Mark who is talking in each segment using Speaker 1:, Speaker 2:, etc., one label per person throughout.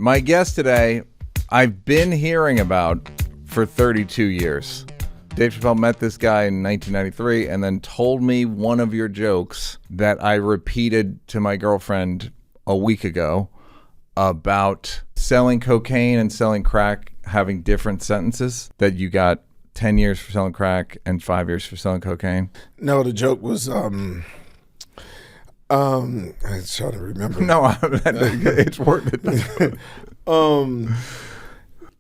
Speaker 1: My guest today, I've been hearing about for 32 years. Dave Chappelle met this guy in 1993 and then told me one of your jokes that I repeated to my girlfriend a week ago about selling cocaine and selling crack having different sentences, that you got 10 years for selling crack and 5 years for selling cocaine.
Speaker 2: No, the joke was, I'm trying to remember.
Speaker 1: No, it's worth it.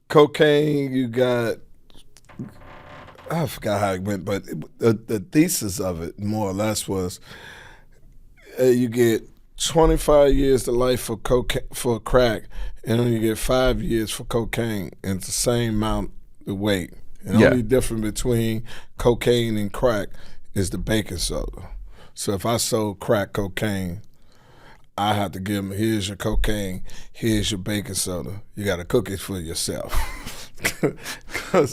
Speaker 2: Cocaine, you got, I forgot how it went, but the thesis of it, more or less, was you get 25 years to life for crack, and then you get 5 years for cocaine, and it's the same amount of weight. The only difference between cocaine and crack is the baking soda. So if I sold crack cocaine, I have to give them, here's your cocaine, here's your baking soda. You got to cook it for yourself.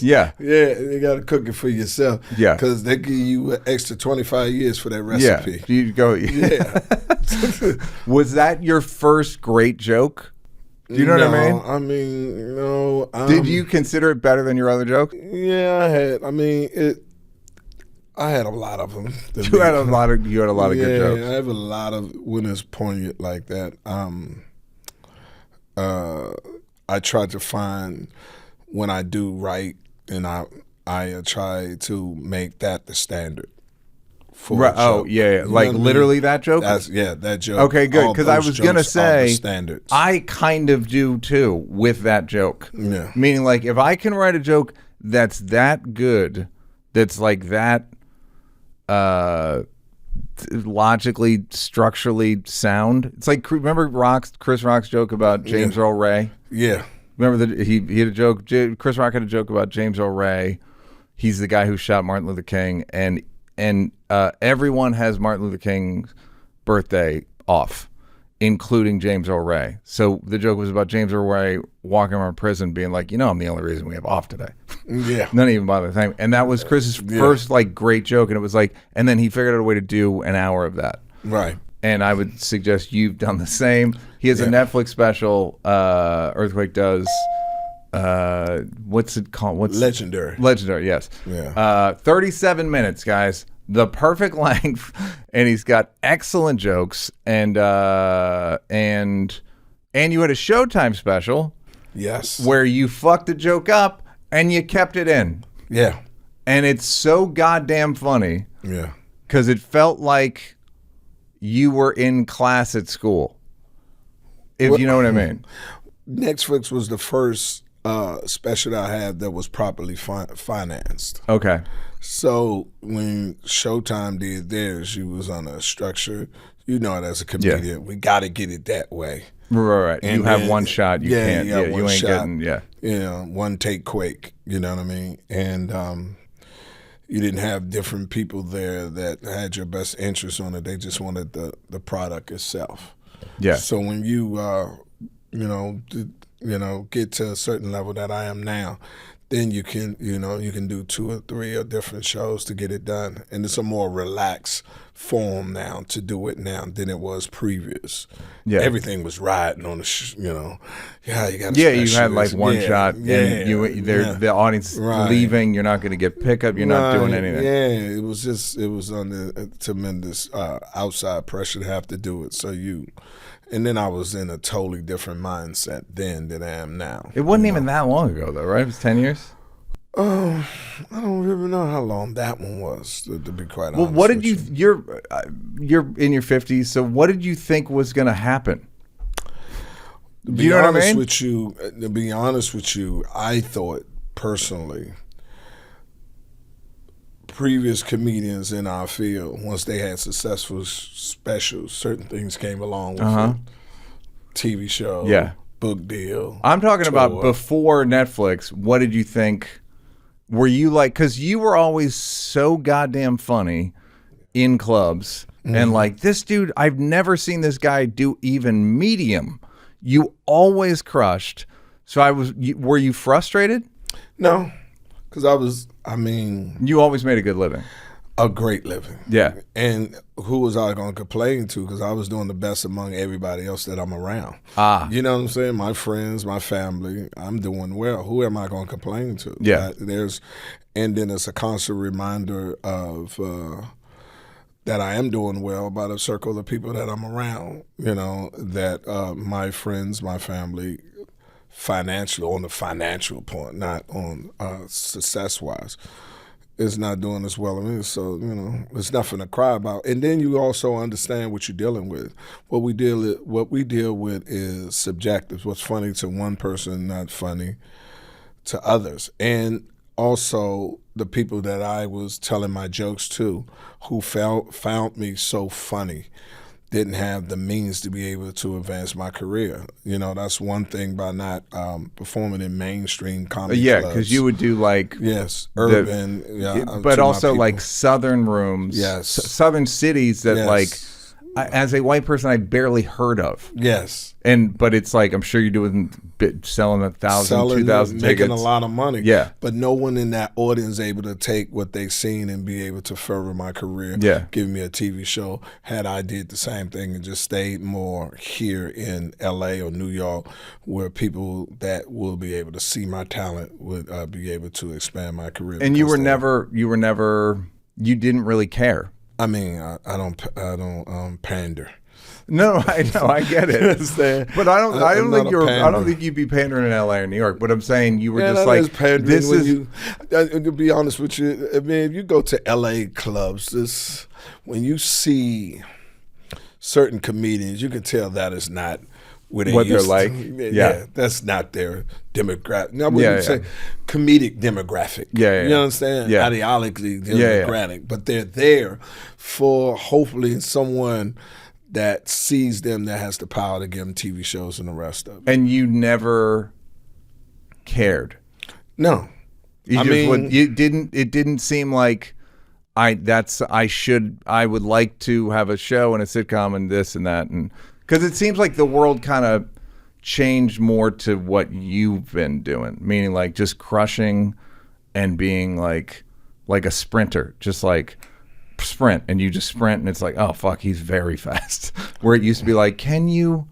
Speaker 1: Yeah,
Speaker 2: you got to cook it for yourself.
Speaker 1: Yeah,
Speaker 2: because they give you an extra 25 years for that recipe.
Speaker 1: Yeah, you go.
Speaker 2: Yeah.
Speaker 1: Was that your first great joke? Do you know what I mean?
Speaker 2: I mean, no.
Speaker 1: Did you consider it better than your other joke?
Speaker 2: Yeah, I had. I mean, I had a lot of them.
Speaker 1: You had a lot of good jokes.
Speaker 2: Yeah, I have a lot of when it's poignant like that. I try to find when I do right, and I try to make that the standard.
Speaker 1: Right. Oh, yeah. Like literally that joke?
Speaker 2: That joke.
Speaker 1: Okay, good. Because I was going to say,
Speaker 2: standards.
Speaker 1: I kind of do too with that joke.
Speaker 2: Yeah.
Speaker 1: Meaning, like, if I can write a joke that's that good, that's like that logically, structurally sound. It's like, remember Chris Rock's joke about James Earl Ray?
Speaker 2: Yeah.
Speaker 1: Remember that he had a joke, Chris Rock had a joke about James Earl Ray. He's the guy who shot Martin Luther King, and everyone has Martin Luther King's birthday off, including James Earl Ray. So the joke was about James Earl Ray walking around prison being like, I'm the only reason we have off today.
Speaker 2: Yeah.
Speaker 1: None even bother saying. And that was Chris's first like great joke, and it was like, and then he figured out a way to do an hour of that.
Speaker 2: Right.
Speaker 1: And I would suggest you've done the same. He has a Netflix special, Earthquake does. What's it called?
Speaker 2: Legendary.
Speaker 1: Legendary, yes.
Speaker 2: Yeah.
Speaker 1: 37 minutes, guys. The perfect length, and he's got excellent jokes, and you had a Showtime special.
Speaker 2: Yes.
Speaker 1: Where you fucked a joke up and you kept it in.
Speaker 2: Yeah.
Speaker 1: And it's so goddamn funny.
Speaker 2: Yeah.
Speaker 1: Because it felt like you were in class at school. If you know what I mean.
Speaker 2: Netflix was the first special that I had that was properly financed.
Speaker 1: Okay.
Speaker 2: So when Showtime did theirs, you was on a structure. You know it as a comedian. We got to get it that way.
Speaker 1: Right. And you have one shot. You can't.
Speaker 2: You
Speaker 1: ain't
Speaker 2: shot,
Speaker 1: getting.
Speaker 2: One take quake. You know what I mean? And you didn't have different people there that had your best interest on it. They just wanted the product itself.
Speaker 1: Yeah.
Speaker 2: So when you get to a certain level that I am now, then you can do 2 or 3 different shows to get it done, and it's a more relaxed form now to do it now than it was previous. Yeah, everything was riding on the you got
Speaker 1: you had like one shot, and the audience leaving. You're not going to get pickup. You're not doing anything.
Speaker 2: Yeah, it was under tremendous outside pressure to have to do it. And then I was in a totally different mindset then than I am now.
Speaker 1: It wasn't even that long ago, though, right? It was 10 years?
Speaker 2: I don't really know how long that one was, to be quite honest.
Speaker 1: Well, what did you're in your 50s, so what did you think was going to happen?
Speaker 2: To be honest with you, I thought personally, previous comedians in our field, once they had successful specials, certain things came along with it. TV show, book deal.
Speaker 1: I'm talking about before Netflix. What did you think? Were you like, because you were always so goddamn funny in clubs, and like, this dude, I've never seen this guy do even medium. You always crushed. So were you frustrated?
Speaker 2: No, because
Speaker 1: you always made a good living.
Speaker 2: a great living.
Speaker 1: Yeah.
Speaker 2: And who was I going to complain to? Because I was doing the best among everybody else that I'm around. You know what I'm saying? My friends, my family, I'm doing well. Who am I going to complain to?
Speaker 1: Yeah.
Speaker 2: And then it's a constant reminder of that I am doing well by the circle of people that I'm around, you know, that my friends, my family, financial, on the financial point, not on success-wise, is not doing as well as me. So, you know, there's nothing to cry about. And then you also understand what you're dealing with. What we deal with is subjective. What's funny to one person, not funny to others. And also the people that I was telling my jokes to, who found me so funny, didn't have the means to be able to advance my career. You know, that's one thing by not performing in mainstream comedy clubs.
Speaker 1: Because you would do like
Speaker 2: urban,
Speaker 1: but also like southern rooms, southern cities that like, as a white person, I barely heard of.
Speaker 2: Yes.
Speaker 1: But it's like, I'm sure you're doing selling 1,000, 2,000 tickets.
Speaker 2: Making a lot of money.
Speaker 1: Yeah.
Speaker 2: But no one in that audience able to take what they've seen and be able to further my career.
Speaker 1: Yeah.
Speaker 2: Give me a TV show. Had I did the same thing and just stayed more here in LA or New York, where people that will be able to see my talent would be able to expand my career.
Speaker 1: And you didn't really care.
Speaker 2: I mean, I don't pander.
Speaker 1: No, I know, I get it. But I don't think you'd be pandering in LA or New York. But I'm saying you were just like, this is.
Speaker 2: To be honest with you, I mean, if you go to LA clubs, when you see certain comedians, you can tell that is not what they're like. Yeah, that's not their demographic. Now, when you say comedic demographic, you understand?
Speaker 1: Yeah.
Speaker 2: Ideologically democratic, but they're there for hopefully someone that sees them, that has the power to give them TV shows and the rest of it.
Speaker 1: And you never cared.
Speaker 2: No,
Speaker 1: it didn't seem like I would like to have a show and a sitcom and this and that, and because it seems like the world kind of changed more to what you've been doing, meaning like just crushing and being like a sprinter, just like sprint, and you just sprint and it's like, oh fuck, he's very fast. Where it used to be like, can you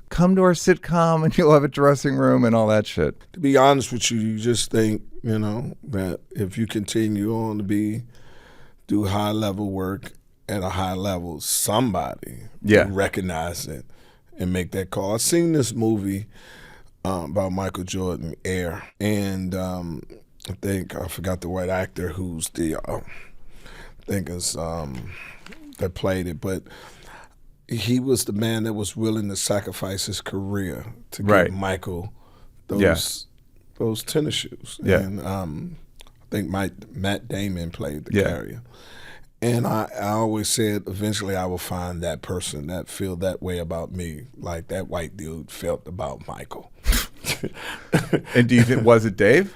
Speaker 1: come to our sitcom and you'll have a dressing room and all that shit.
Speaker 2: To be honest with you, you just think, you know, that if you continue on to do high level work at a high level, somebody will recognize it and make that call. I've seen this movie about Michael Jordan, Air, and I forgot the white actor who's that played it, but he was the man that was willing to sacrifice his career to give Michael those tennis shoes.
Speaker 1: Yeah.
Speaker 2: And I think Matt Damon played the carrier. And I always said, eventually I will find that person that feel that way about me, like that white dude felt about Michael.
Speaker 1: And do you think, was it Dave?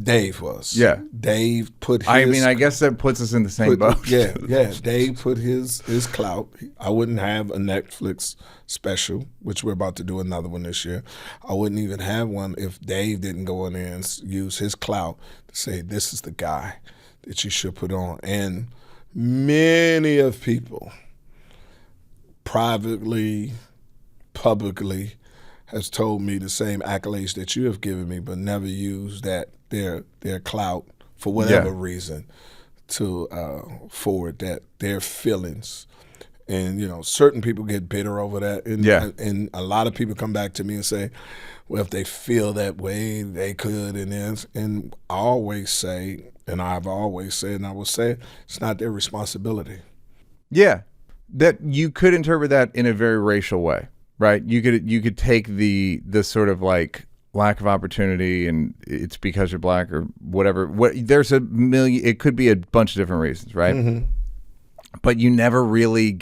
Speaker 2: Dave was.
Speaker 1: Yeah.
Speaker 2: Dave put his...
Speaker 1: I mean, I guess that puts us in the same boat.
Speaker 2: Yeah. Dave put his clout. I wouldn't have a Netflix special, which we're about to do another one this year. I wouldn't even have one if Dave didn't go in there and use his clout to say, this is the guy that you should put on. And many of people, privately, publicly, has told me the same accolades that you have given me, but never used their clout for whatever reason to forward their feelings. And, you know, certain people get bitter over that. And a lot of people come back to me and say, well, if they feel that way, they could. And I always say, and I've always said, and I will say, it's not their responsibility.
Speaker 1: Yeah. That you could interpret that in a very racial way, right? You could take the sort of like lack of opportunity and it's because you're black or whatever. There's it could be a bunch of different reasons, right? Mm-hmm. But you never really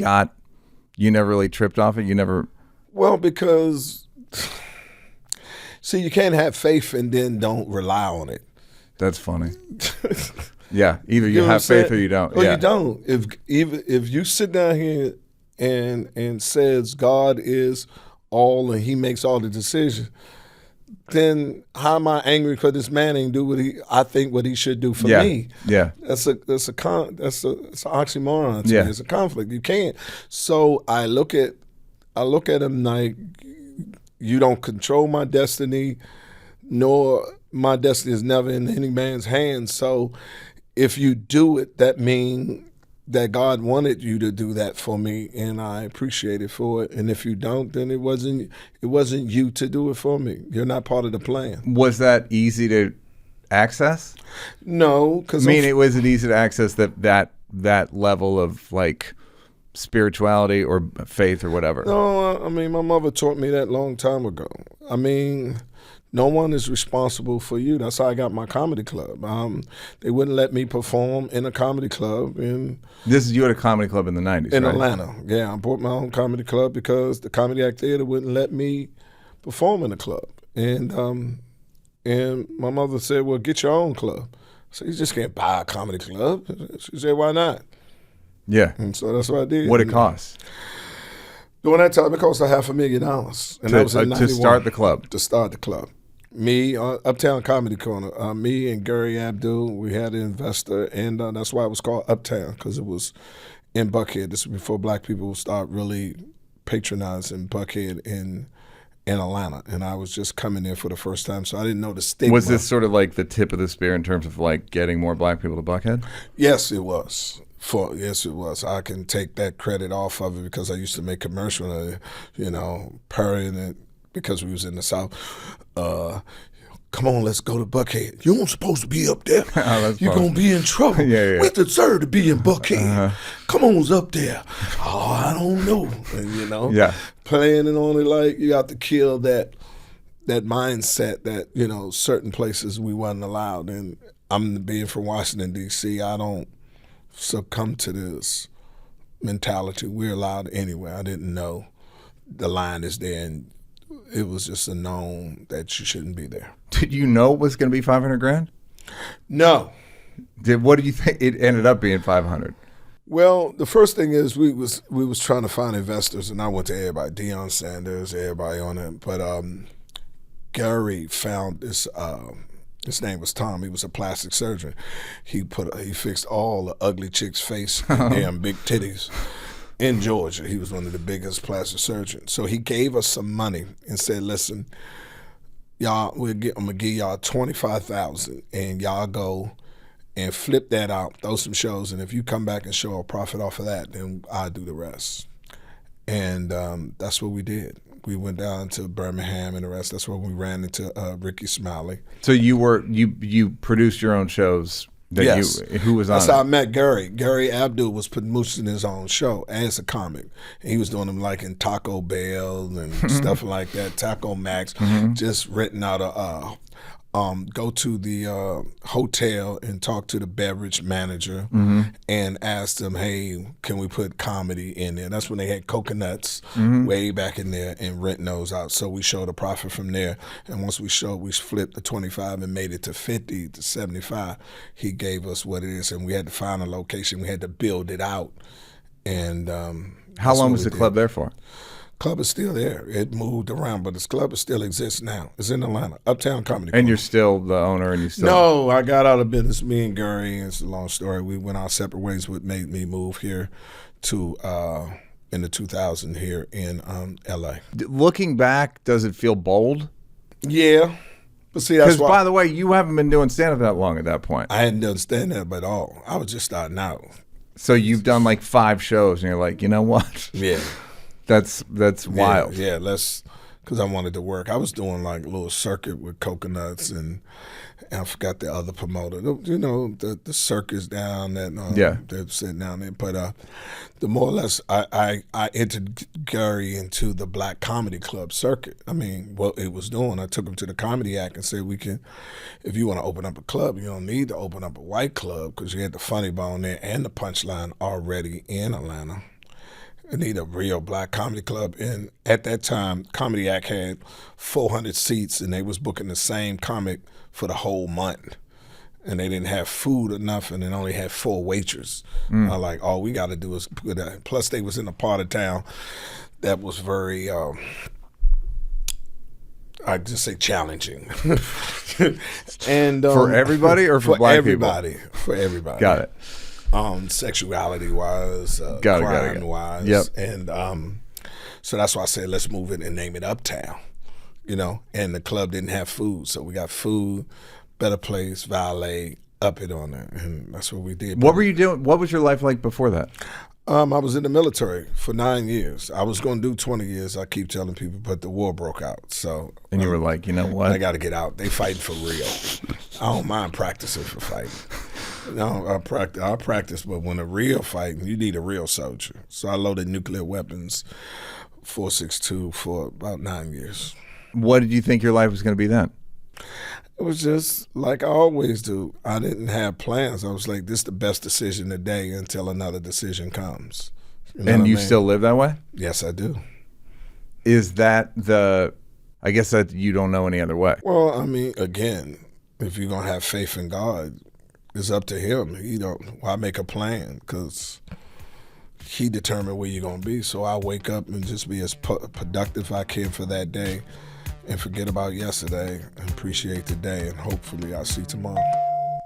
Speaker 1: tripped off it.
Speaker 2: Well, because see, you can't have faith and then don't rely on it.
Speaker 1: That's funny. Yeah, either you have faith or you don't.
Speaker 2: Or you don't. If you sit down here and says God is all and He makes all the decisions, then how am I angry because this man ain't do what he should do for
Speaker 1: Yeah.
Speaker 2: me?
Speaker 1: Yeah.
Speaker 2: It's an oxymoron to
Speaker 1: Yeah.
Speaker 2: me. It's a conflict. You can't. So I look at him like, you don't control my destiny, nor my destiny is never in any man's hands. So if you do it, that means that God wanted you to do that for me, and I appreciate it for it. And if you don't, then it wasn't you to do it for me. You're not part of the plan.
Speaker 1: Was that easy to access?
Speaker 2: No, because
Speaker 1: Was it easy to access that level of like spirituality or faith or whatever?
Speaker 2: No, I mean, my mother taught me that long time ago. I mean, no one is responsible for you. That's how I got my comedy club. They wouldn't let me perform in a comedy club
Speaker 1: You had a comedy club in the 90s,
Speaker 2: in
Speaker 1: right?
Speaker 2: Atlanta. Yeah, I bought my own comedy club because the Comedy Act Theater wouldn't let me perform in the club. And my mother said, well, get your own club. So you just can't buy a comedy club. She said, why not?
Speaker 1: Yeah.
Speaker 2: And so that's what I did.
Speaker 1: What it cost?
Speaker 2: During that time, it cost $500,000. And that was in 91,
Speaker 1: to start the club.
Speaker 2: To start the club. Me, Uptown Comedy Corner, me and Gary Abdul, we had an investor, and that's why it was called Uptown, because it was in Buckhead. This was before black people start really patronizing Buckhead in Atlanta, and I was just coming there for the first time, so I didn't know the stigma.
Speaker 1: Was this sort of like the tip of the spear in terms of like getting more black people to Buckhead?
Speaker 2: Yes, it was. Yes, it was. I can take that credit off of it because I used to make commercials, parrying it because we was in the South. Come on, let's go to Buckhead. You weren't supposed to be up there. You're going to be in trouble.
Speaker 1: Yeah.
Speaker 2: We deserve to be in Buckhead. Come on up there. Oh, I don't know. And,
Speaker 1: Yeah.
Speaker 2: Playing it on it like you got to kill that mindset that, certain places we wasn't allowed. And I'm being from Washington, D.C., I don't succumb to this mentality. We're allowed anywhere. I didn't know the line is there, and it was just a known that you shouldn't be there.
Speaker 1: Did you know it was going to be $500,000?
Speaker 2: No.
Speaker 1: What do you think it ended up being? 500?
Speaker 2: Well, the first thing is we was trying to find investors, and I went to everybody, Deion Sanders, everybody on it. But Gary found this. His name was Tom. He was a plastic surgeon. He fixed all the ugly chicks' face and damn big titties in Georgia. He was one of the biggest plastic surgeons. So he gave us some money and said, "Listen, y'all, I'm gonna give y'all $25,000, and y'all go and flip that out, throw some shows, and if you come back and show a profit off of that, then I'll do the rest." And that's what we did. We went down to Birmingham and the rest. That's where we ran into Ricky Smiley.
Speaker 1: So you produced your own shows.
Speaker 2: Yes.
Speaker 1: Who was on?
Speaker 2: That's how I met Gary. Gary Abdul was producing his own show as a comic. And he was doing them like in Taco Bell and stuff like that, Taco Max, just renting out go to the hotel and talk to the beverage manager and ask them, hey, can we put comedy in there? That's when they had coconuts way back in there and renting those out. So we showed a profit from there. And once we flipped the 25 and made it to 50 to 75. He gave us what it is, and we had to find a location. We had to build it out. And
Speaker 1: how long was the club there for?
Speaker 2: Club is still there. It moved around, but this club still exists now. It's in Atlanta, Uptown Comedy Club.
Speaker 1: And you're still the owner, and you still...
Speaker 2: No, I got out of business. Me and Gary, and it's a long story. We went our separate ways. What made me move here to in the 2000 here in L.A.
Speaker 1: Looking back, does it feel bold?
Speaker 2: Yeah. But see, that's why...
Speaker 1: by the way, you haven't been doing stand-up that long at that point.
Speaker 2: I hadn't done stand-up at all. I was just starting out.
Speaker 1: So you've done like 5 shows, and you're like, you know what?
Speaker 2: Yeah.
Speaker 1: That's wild.
Speaker 2: Yeah, because I wanted to work. I was doing like a little circuit with coconuts, and I forgot the other promoter. The circus down that they're sitting down there. But the more or less, I entered Gary into the Black Comedy Club circuit. I mean, what it was doing, I took him to the Comedy Act and said, if you want to open up a club, you don't need to open up a white club because you had the Funny Bone there and the Punchline already in Atlanta. I need a real black comedy club. And at that time, Comedy Act had 400 seats, and they was booking the same comic for the whole month. And they didn't have food or nothing, and only had 4 waiters. I'm like, all we got to do is put that. Plus, they was in a part of town that was very I just say challenging. And
Speaker 1: For everybody or for black
Speaker 2: everybody,
Speaker 1: people?
Speaker 2: For everybody.
Speaker 1: Got it.
Speaker 2: Sexuality wise,
Speaker 1: Got it.
Speaker 2: crime wise.
Speaker 1: Yep.
Speaker 2: And so that's why I said let's move it and name it Uptown. You know, and the club didn't have food, so we got food, Better Place, Valet, up it on there, and that's what we did.
Speaker 1: What were you doing? What was your life like before that?
Speaker 2: I was in the military for 9 years. I was going to do 20 years. I keep telling people, but the war broke out. So,
Speaker 1: And you were like, you know what?
Speaker 2: I got to get out. They fighting for real. I don't mind practicing for fighting. No, I practice, but when a real fighting, you need a real soldier. So I loaded nuclear weapons, 4.62 for about 9 years.
Speaker 1: What did you think your life was going to be then?
Speaker 2: It was just like I always do. I didn't have plans. I was like, this is the best decision today until another decision comes. You know
Speaker 1: And
Speaker 2: what
Speaker 1: you
Speaker 2: I mean?
Speaker 1: still live that way?
Speaker 2: Yes, I do.
Speaker 1: Is that I guess that you don't know any other way.
Speaker 2: Well, I mean, again, if you're going to have faith in God, it's up to him. Why make a plan? Because he determined where you're going to be. So I wake up and just be as productive as I can for that day and forget about yesterday and appreciate today, and hopefully I'll see tomorrow.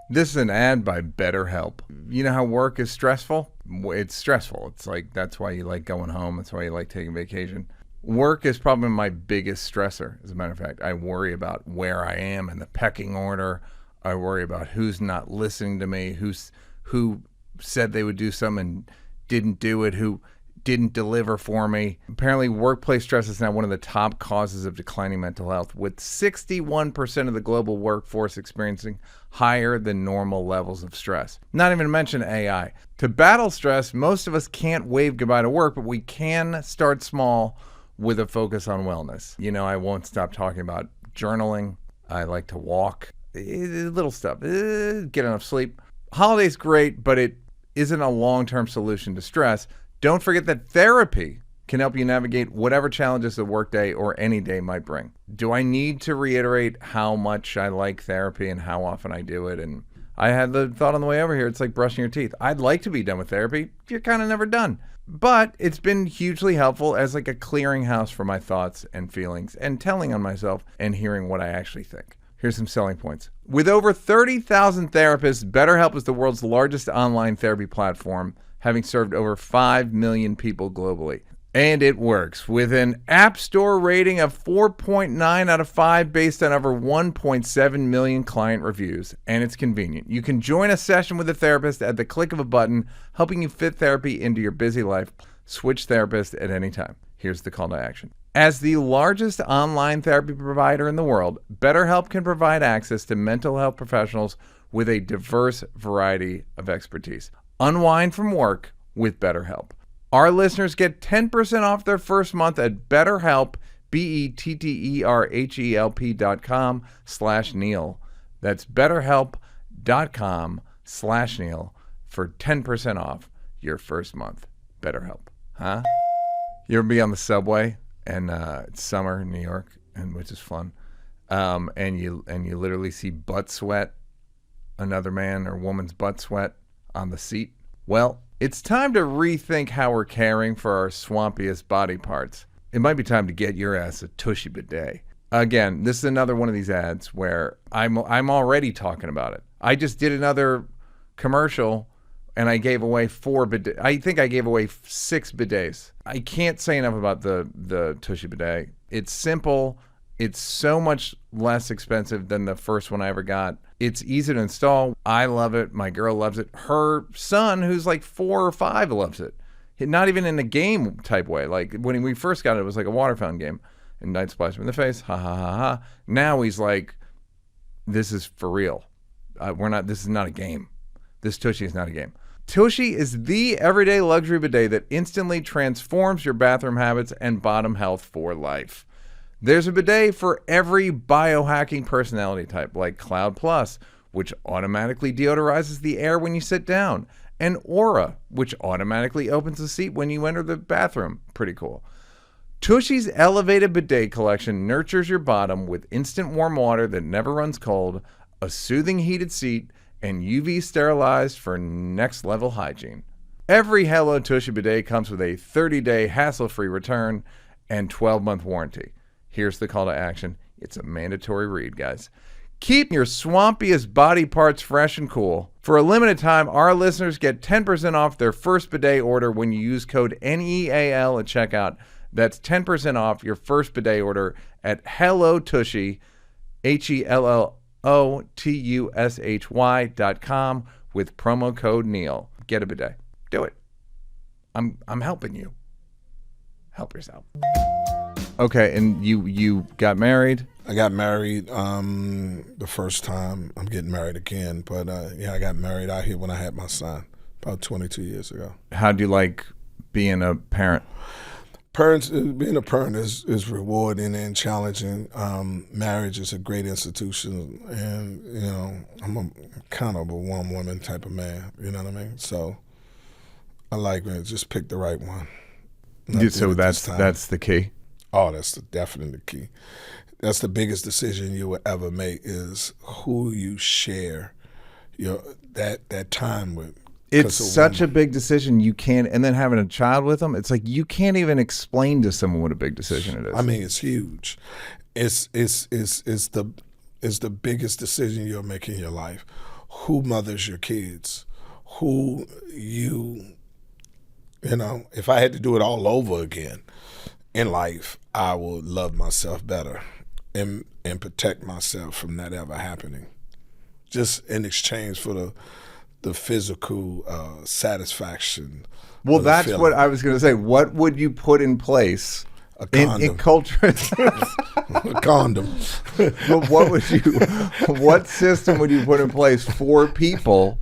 Speaker 1: This is an ad by BetterHelp. You know how work is stressful? It's stressful. It's like that's why you like going home. That's why you like taking vacation. Work is probably my biggest stressor, as a matter of fact. I worry about where I am in the pecking order. I worry about who's not listening to me, who said they would do something and didn't do it, who didn't deliver for me. Apparently, workplace stress is now one of the top causes of declining mental health, with 61% of the global workforce experiencing higher than normal levels of stress. Not even to mention AI. To battle stress, most of us can't wave goodbye to work, but we can start small with a focus on wellness. You know, I won't stop talking about journaling. I like to walk. Little stuff. Get enough sleep. Holiday's great, but it isn't a long-term solution to stress. Don't forget that therapy can help you navigate whatever challenges the workday or any day might bring. Do I need to reiterate how much I like therapy and how often I do it? And I had the thought on the way over here, it's like brushing your teeth. I'd like to be done with therapy. You're kind of never done. But it's been hugely helpful as like a clearinghouse for my thoughts and feelings and telling on myself and hearing what I actually think. Here's some selling points. With over 30,000 therapists, BetterHelp is the world's largest online therapy platform, having served over 5 million people globally. And it works with an App Store rating of 4.9 out of 5 based on over 1.7 million client reviews. And it's convenient. You can join a session with a therapist at the click of a button, helping you fit therapy into your busy life. Switch therapist at any time. Here's the call to action. As the largest online therapy provider in the world, BetterHelp can provide access to mental health professionals with a diverse variety of expertise. Unwind from work with BetterHelp. Our listeners get 10% off their first month at BetterHelp, BetterHelp.com/Neal. That's BetterHelp.com/Neal for 10% off your first month. BetterHelp, huh? You ever be on the subway and it's summer in New York, and which is fun, and you literally see butt sweat, another man or woman's butt sweat on the seat? Well, it's time to rethink how we're caring for our swampiest body parts. It might be time to get your ass a Tushy bidet. Again, this is another one of these ads where I'm already talking about it. I just did another commercial and I gave away 4 bidets. I think I gave away 6 bidets. I can't say enough about the Tushy bidet. It's simple. It's so much less expensive than the first one I ever got. It's easy to install. I love it. My girl loves it. Her son, who's like 4 or 5, loves it. Not even in a game type way. Like when we first got it, it was like a water fountain game. And I'd splash him in the face. Ha ha ha ha. Now he's like, this is for real. This is not a game. This Tushy is not a game. Tushy is the everyday luxury bidet that instantly transforms your bathroom habits and bottom health for life. There's a bidet for every biohacking personality type, like Cloud Plus, which automatically deodorizes the air when you sit down, and Aura, which automatically opens the seat when you enter the bathroom. Pretty cool. Tushy's elevated bidet collection nurtures your bottom with instant warm water that never runs cold, a soothing heated seat, and UV sterilized for next level hygiene. Every Hello Tushy bidet comes with a 30-day hassle-free return and 12-month warranty. Here's the call to action. It's a mandatory read, guys. Keep your swampiest body parts fresh and cool. For a limited time, our listeners get 10% off their first bidet order when you use code NEAL at checkout. That's 10% off your first bidet order at HelloTushy, HelloTushy.com with promo code Neal. Get a bidet. Do it. I'm helping you. Help yourself. Okay, and you got married?
Speaker 2: I got married the first time. I'm getting married again, but I got married out here when I had my son about 22 years ago.
Speaker 1: How do you like being a parent?
Speaker 2: Being a parent is rewarding and challenging. Marriage is a great institution, and I'm kind of a one-woman type of man. You know what I mean? So I like just pick the right one.
Speaker 1: So that's the key.
Speaker 2: Oh, that's definitely the key. That's the biggest decision you will ever make is who you share that time with.
Speaker 1: It's such a big decision. You can't, and then having a child with them, it's like you can't even explain to someone what a big decision it is.
Speaker 2: I mean, it's huge. It's the biggest decision you'll make in your life. Who mothers your kids? Who if I had to do it all over again in life, I would love myself better and protect myself from that ever happening. Just in exchange for the physical satisfaction.
Speaker 1: Well, that's feeling. What I was going to say. What would you put in place
Speaker 2: a condom.
Speaker 1: In culture?
Speaker 2: A condom.
Speaker 1: But what system would you put in place for people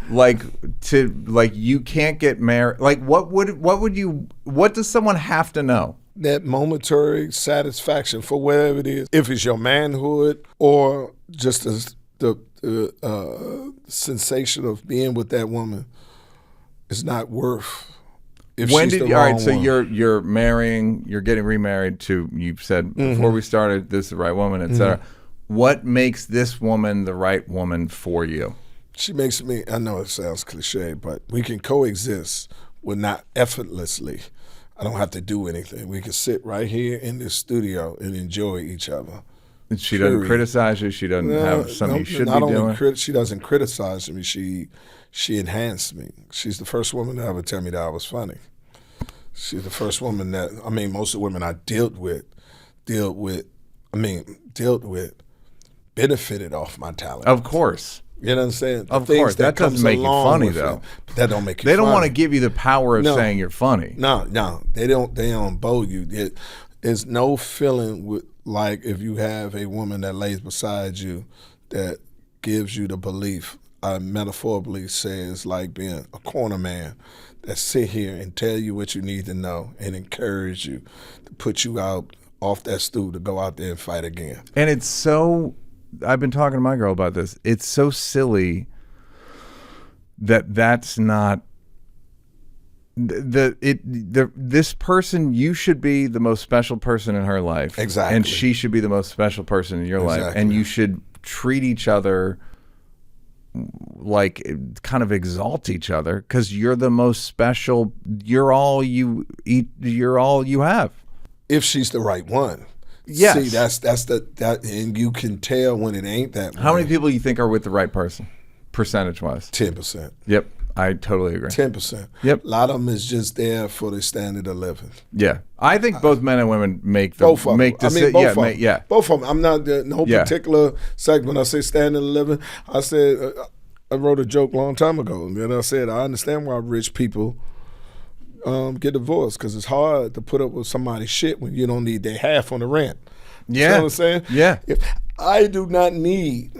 Speaker 1: you can't get married? Like what does someone have to know?
Speaker 2: That momentary satisfaction for whatever it is. If it's your manhood or just the sensation of being with that woman is not worth.
Speaker 1: So you're marrying, you're getting remarried to, you said before we started, this is the right woman, etc. What makes this woman the right woman for you?
Speaker 2: She makes me, I know it sounds cliche, but we can coexist not effortlessly. I don't have to do anything. We can sit right here in this studio and enjoy each other.
Speaker 1: And she doesn't criticize you. She doesn't have something you should be doing.
Speaker 2: She doesn't criticize me. She enhanced me. She's the first woman to ever tell me that I was funny. She's the first woman most of the women I dealt with, benefited off my talent.
Speaker 1: Of course.
Speaker 2: You know what I'm saying?
Speaker 1: Of course. That doesn't make you funny, though.
Speaker 2: That don't make you funny.
Speaker 1: They don't want to give you the power of saying you're funny.
Speaker 2: No. They don't bow you. There's no feeling like if you have a woman that lays beside you that gives you the belief, I metaphorically say it's like being a corner man that sit here and tell you what you need to know and encourage you to put you out off that stool to go out there and fight again.
Speaker 1: And it's so, I've been talking to my girl about this, it's so silly that's not this person. You should be the most special person in her life.
Speaker 2: Exactly.
Speaker 1: And she should be the most special person in your life. And you should treat each other like, kind of exalt each other, because you're the most special. You're all you eat. You're all you have.
Speaker 2: If she's the right one.
Speaker 1: Yes.
Speaker 2: See, that, and you can tell when it ain't that one.
Speaker 1: How many people you think are with the right person, percentage-wise?
Speaker 2: 10%.
Speaker 1: Yep, I totally agree.
Speaker 2: 10%.
Speaker 1: Yep.
Speaker 2: A lot of them is just there for the standard of living.
Speaker 1: Yeah, I think both men and women make
Speaker 2: both of them. Both of them. I'm not particular segment. When I say standard of living, I said I wrote a joke a long time ago, and I said I understand why rich people get divorced, because it's hard to put up with somebody's shit when you don't need their half on the rent.
Speaker 1: Yeah.
Speaker 2: You know what I'm saying?
Speaker 1: Yeah.
Speaker 2: If I do not need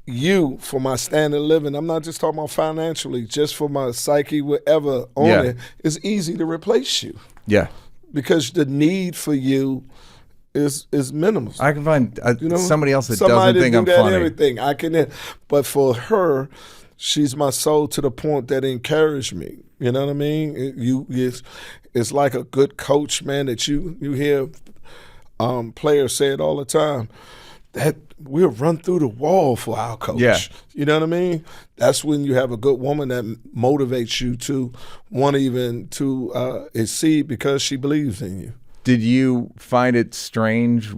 Speaker 2: you for my standard of living, I'm not just talking about financially, just for my psyche, whatever on it, it's easy to replace you.
Speaker 1: Yeah.
Speaker 2: Because the need for you is minimal.
Speaker 1: I can find somebody else that
Speaker 2: somebody
Speaker 1: doesn't think I'm
Speaker 2: that
Speaker 1: funny.
Speaker 2: Everything I can, but for her, she's my soul to the point that encouraged me. You know what I mean? It's like a good coach, man, that you hear players say it all the time, that we'll run through the wall for our coach.
Speaker 1: Yeah.
Speaker 2: You know what I mean? That's when you have a good woman that motivates you to want even to exceed because she believes in you.
Speaker 1: Did you find it strange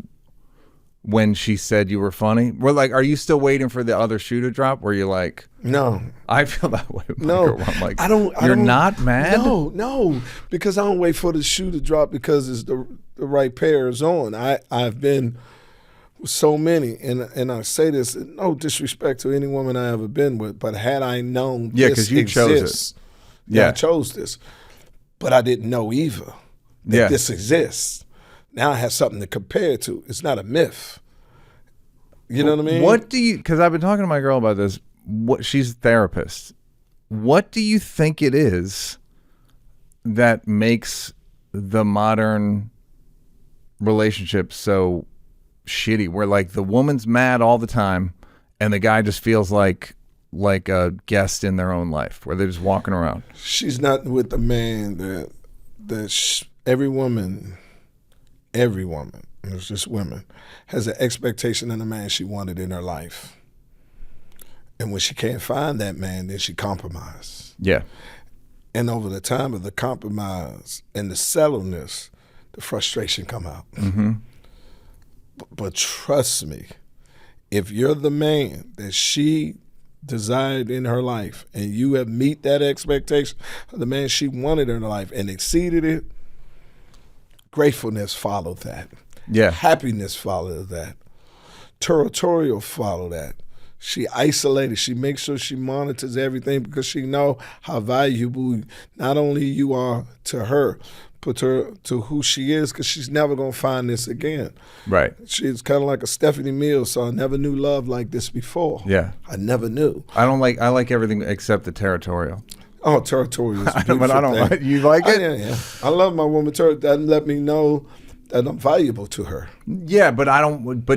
Speaker 1: when she said you were funny? We're like, are you still waiting for the other shoe to drop? Where you're like,
Speaker 2: No.
Speaker 1: I feel that way. With my
Speaker 2: No.
Speaker 1: girl. I'm like,
Speaker 2: I don't.
Speaker 1: You're not mad?
Speaker 2: No, because I don't wait for the shoe to drop because it's the right pair is on. I've been with so many, and I say this, no disrespect to any woman I ever been with, but had I known
Speaker 1: because you chose it.
Speaker 2: Yeah, I chose this. But I didn't know either that this exists. Now I have something to compare to. It's not a myth. You know what I mean?
Speaker 1: What do you, because I've been talking to my girl about this, she's a therapist. What do you think it is that makes the modern relationship so shitty, where like the woman's mad all the time and the guy just feels like a guest in their own life, where they're just walking around?
Speaker 2: She's not with the man that every woman, it's just women, has an expectation in the man she wanted in her life. And when she can't find that man, then she compromises.
Speaker 1: Yeah.
Speaker 2: And over the time of the compromise and the settledness, the frustration come out.
Speaker 1: Mm-hmm.
Speaker 2: But trust me, if you're the man that she desired in her life and you have meet that expectation of the man she wanted in her life and exceeded it, gratefulness followed that.
Speaker 1: Yeah.
Speaker 2: Happiness followed that. Territorial followed that. She isolated. She makes sure she monitors everything because she know how valuable not only you are to her, but to who she is, because she's never going to find this again.
Speaker 1: Right.
Speaker 2: She's kind of like a Stephanie Mills, so I never knew love like this before.
Speaker 1: Yeah.
Speaker 2: I never knew.
Speaker 1: I like everything except the territorial.
Speaker 2: Oh, territorial is a beautiful
Speaker 1: But I don't
Speaker 2: thing.
Speaker 1: you like it?
Speaker 2: Yeah. I love my woman. That let me know that I'm valuable to her.
Speaker 1: Yeah, but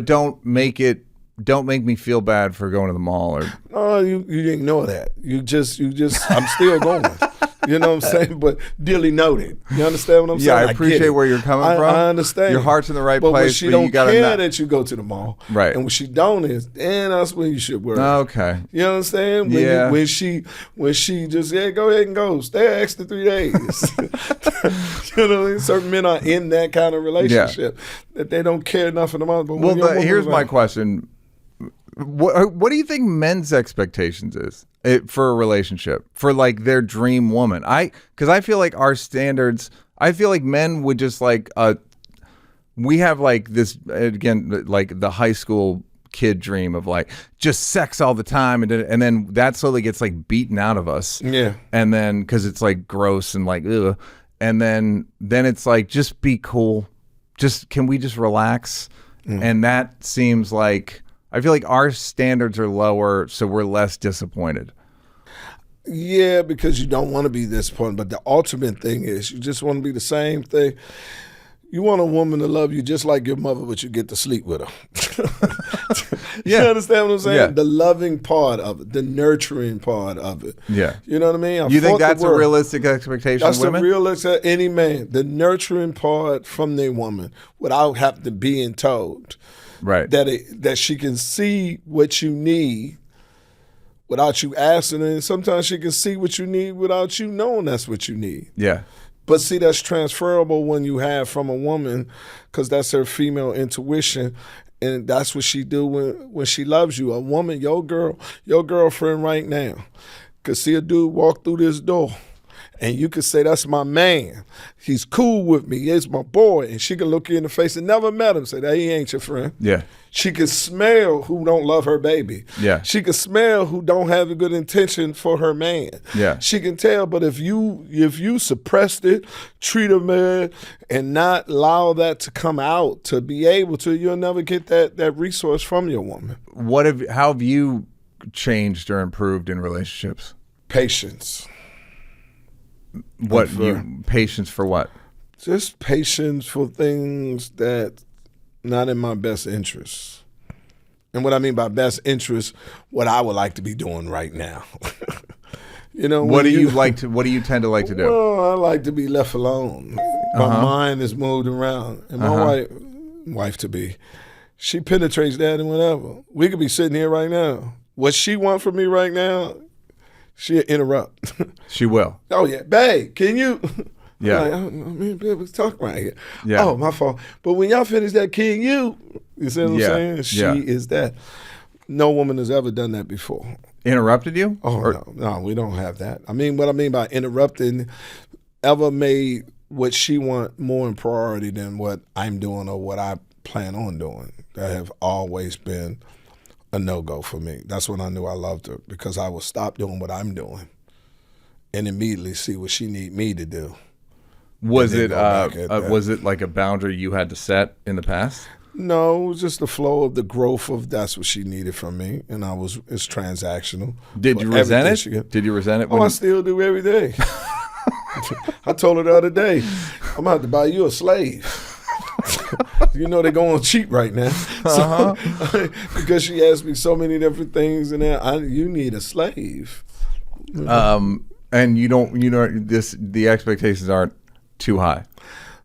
Speaker 1: don't make me feel bad for going to the mall or.
Speaker 2: No, you ignore that. You just I'm still going. You know what I'm saying? But duly noted. You understand what I'm saying?
Speaker 1: Yeah, I appreciate where you're coming from.
Speaker 2: I understand.
Speaker 1: Your heart's in the right
Speaker 2: but
Speaker 1: place.
Speaker 2: When she don't care that you go to the mall.
Speaker 1: Right.
Speaker 2: And when she don't then that's when you should worry.
Speaker 1: Okay.
Speaker 2: You understand? When she just, go ahead and go. Stay an extra 3 days. You know what I mean? Certain men are in that kind of relationship that they don't care enough for the month. But
Speaker 1: here's my question. What do you think men's expectations is for a relationship, for like their dream woman? Because I feel like our standards, I feel like men would just like, we have like this, again, like the high school kid dream of like just sex all the time. And then that slowly gets like beaten out of us.
Speaker 2: Yeah. And
Speaker 1: then, because it's like gross and like, ugh. And then it's like, just be cool. Can we just relax? And that seems like, I feel like our standards are lower, so we're less disappointed.
Speaker 2: Yeah, because you don't want to be disappointed. But the ultimate thing is you just want to be the same thing. You want a woman to love you just like your mother, but you get to sleep with her. You understand what I'm saying?
Speaker 1: Yeah.
Speaker 2: The loving part of it, the nurturing part of it.
Speaker 1: Yeah.
Speaker 2: You know what I mean?
Speaker 1: You think that's a realistic expectation of women?
Speaker 2: That's a realistic, any man. The nurturing part from their woman without having to being told.
Speaker 1: Right.
Speaker 2: That she can see what you need without you asking her. And sometimes she can see what you need without you knowing that's what you need.
Speaker 1: Yeah.
Speaker 2: But see, that's transferable when you have from a woman, because that's her female intuition. And that's what she do when she loves you. A woman, your girlfriend right now, could see a dude walk through this door. And you could say, that's my man. He's cool with me. He's my boy. And she can look you in the face and never met him. Say, that he ain't your friend. Yeah. She can smell who don't love her baby. Yeah. She can smell who don't have a good intention for her man. Yeah. She can tell, but if you suppressed it, treat a man, and not allow that to come out, to be able to, you'll never get that resource from your woman.
Speaker 1: How have you changed or improved in relationships?
Speaker 2: Patience.
Speaker 1: Patience for what?
Speaker 2: Just patience for things that not in my best interest. And what I mean by best interest, what I would like to be doing right now. You know, what do you tend to like to do? Well, I like to be left alone. My mind is moved around. And my wife to be, she penetrates that and whatever. We could be sitting here right now. What she wants from me right now, she'll interrupt.
Speaker 1: She will.
Speaker 2: Oh, yeah. Babe, can you?
Speaker 1: Yeah.
Speaker 2: Like, I mean, we're talking right here.
Speaker 1: Yeah.
Speaker 2: Oh, my fault. But when y'all finish that King, you see what I'm saying? She is that. No woman has ever done that before.
Speaker 1: Interrupted you?
Speaker 2: Oh, no, we don't have that. I mean, what I mean by interrupting, ever made what she want more in priority than what I'm doing or what I plan on doing. That have always been a no-go for me. That's when I knew I loved her, because I would stop doing what I'm doing and immediately see what she need me to do.
Speaker 1: Was it like a boundary you had to set in the past?
Speaker 2: No, it was just the flow of the growth of that's what she needed from me, and it's transactional.
Speaker 1: Did you resent it? Did you resent it?
Speaker 2: Oh, I still do every day. I told her the other day, I'm about to buy you a slave. You know they're going cheap right now. So, because she asked me so many different things, and you need a slave.
Speaker 1: And the expectations aren't too high.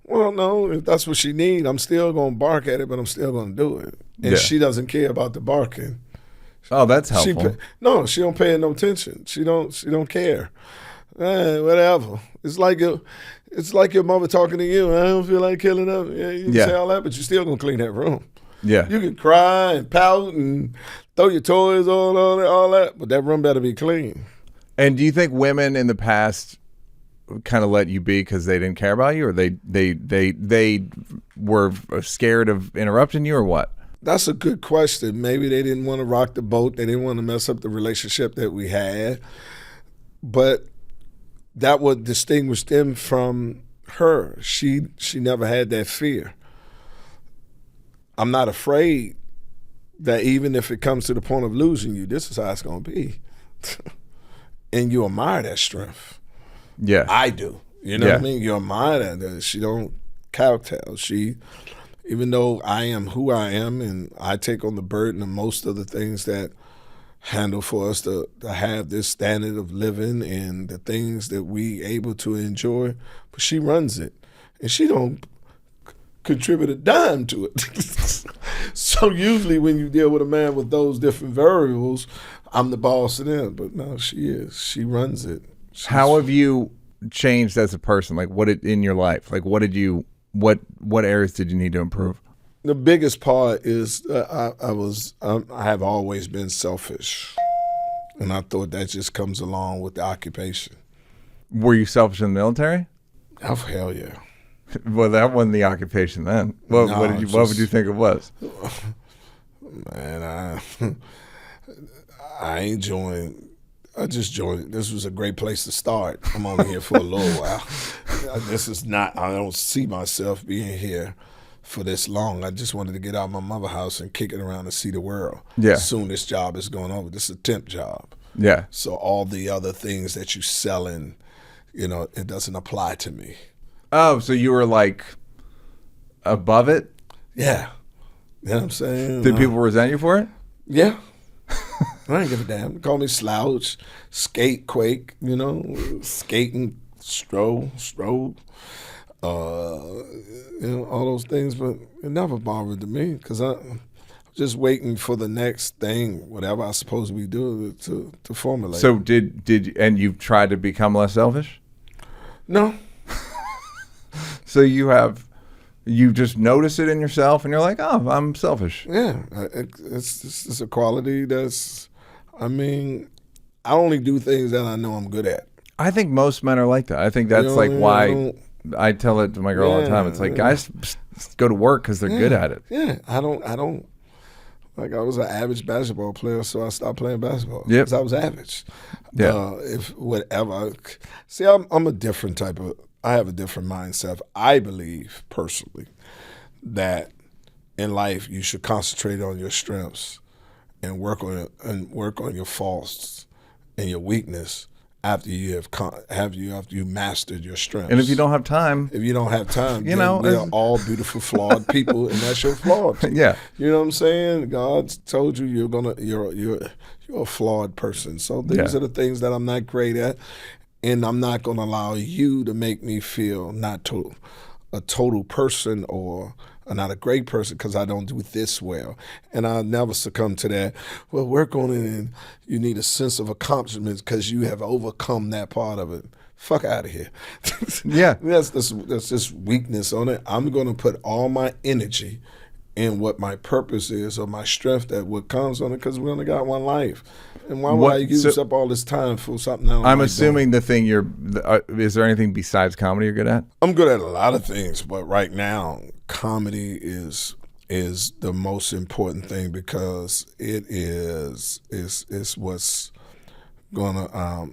Speaker 2: Well, no, if that's what she needs, I'm still going to bark at it, but I'm still going to do it. And she doesn't care about the barking.
Speaker 1: Oh, that's helpful.
Speaker 2: She don't pay no attention. She don't care. Whatever. It's like your mother talking to you. I don't feel like killing up. Yeah, you can say all that, but you're still gonna clean that room.
Speaker 1: Yeah.
Speaker 2: You can cry and pout and throw your toys on all that, but that room better be clean.
Speaker 1: And do you think women in the past kind of let you be because they didn't care about you, or they were scared of interrupting you, or what?
Speaker 2: That's a good question. Maybe they didn't want to rock the boat. They didn't want to mess up the relationship that we had. But that would distinguish them from her. She never had that fear. I'm not afraid that even if it comes to the point of losing you, this is how it's going to be. And you admire that strength.
Speaker 1: Yeah.
Speaker 2: I do. You know what I mean? You admire that. She don't kowtow. Even though I am who I am and I take on the burden of most of the things that handle for us to have this standard of living and the things that we able to enjoy, but she runs it, and she don't contribute a dime to it. So usually when you deal with a man with those different variables, I'm the boss of them, but no, she runs it.
Speaker 1: How have you changed as a person? Like in your life, like what areas did you need to improve?
Speaker 2: The biggest part is I have always been selfish, and I thought that just comes along with the occupation.
Speaker 1: Were you selfish in the military?
Speaker 2: Oh, hell yeah.
Speaker 1: Well, that wasn't the occupation then. What would you think it was?
Speaker 2: Man, I ain't joined. I just joined. This was a great place to start. I'm only here for a little while. I don't see myself being here for this long. I just wanted to get out of my mother house and kick it around and see the world.
Speaker 1: Yeah.
Speaker 2: Soon this job is going over. This is a temp job.
Speaker 1: Yeah.
Speaker 2: So all the other things that you selling, it doesn't apply to me.
Speaker 1: Oh, so you were like above it?
Speaker 2: Yeah. You know what I'm saying?
Speaker 1: Did people resent you for it?
Speaker 2: Yeah. I ain't give a damn. Call me slouch, skate, quake, skating, strobe. All those things, but it never bothered me because I'm just waiting for the next thing, whatever I suppose we do to formulate.
Speaker 1: So did and you've tried to become less selfish?
Speaker 2: No.
Speaker 1: So you just notice it in yourself and you're like, oh, I'm selfish.
Speaker 2: Yeah, it's a quality I only do things that I know I'm good at.
Speaker 1: I think most men are like that. I think that's why I tell it to my girl all the time. It's like guys go to work because they're good at it.
Speaker 2: Yeah, I don't. Like I was an average basketball player, so I stopped playing basketball
Speaker 1: because
Speaker 2: I was average.
Speaker 1: Yeah.
Speaker 2: I'm a different type of. I have a different mindset. I believe personally that in life you should concentrate on your strengths and work on your faults and your weakness after you mastered your strengths.
Speaker 1: And if you don't have time,
Speaker 2: we are all beautiful, flawed people, and that's your flaw.
Speaker 1: Yeah,
Speaker 2: you know what I'm saying? God told you you're a flawed person. So these are the things that I'm not great at, and I'm not going to allow you to make me feel not a total person or not a great person because I don't do this well. And I'll never succumb to that. Well, work on it, and you need a sense of accomplishment because you have overcome that part of it. fuck out of here.
Speaker 1: Yeah.
Speaker 2: That's just weakness on it. I'm going to put all my energy in what my purpose is or my strength that what comes on it, because we only got one life. And why would I use up all this time for something else?
Speaker 1: I'm assuming the thing is there anything besides comedy you're good at?
Speaker 2: I'm good at a lot of things, but right now, comedy is the most important thing, because it is what's gonna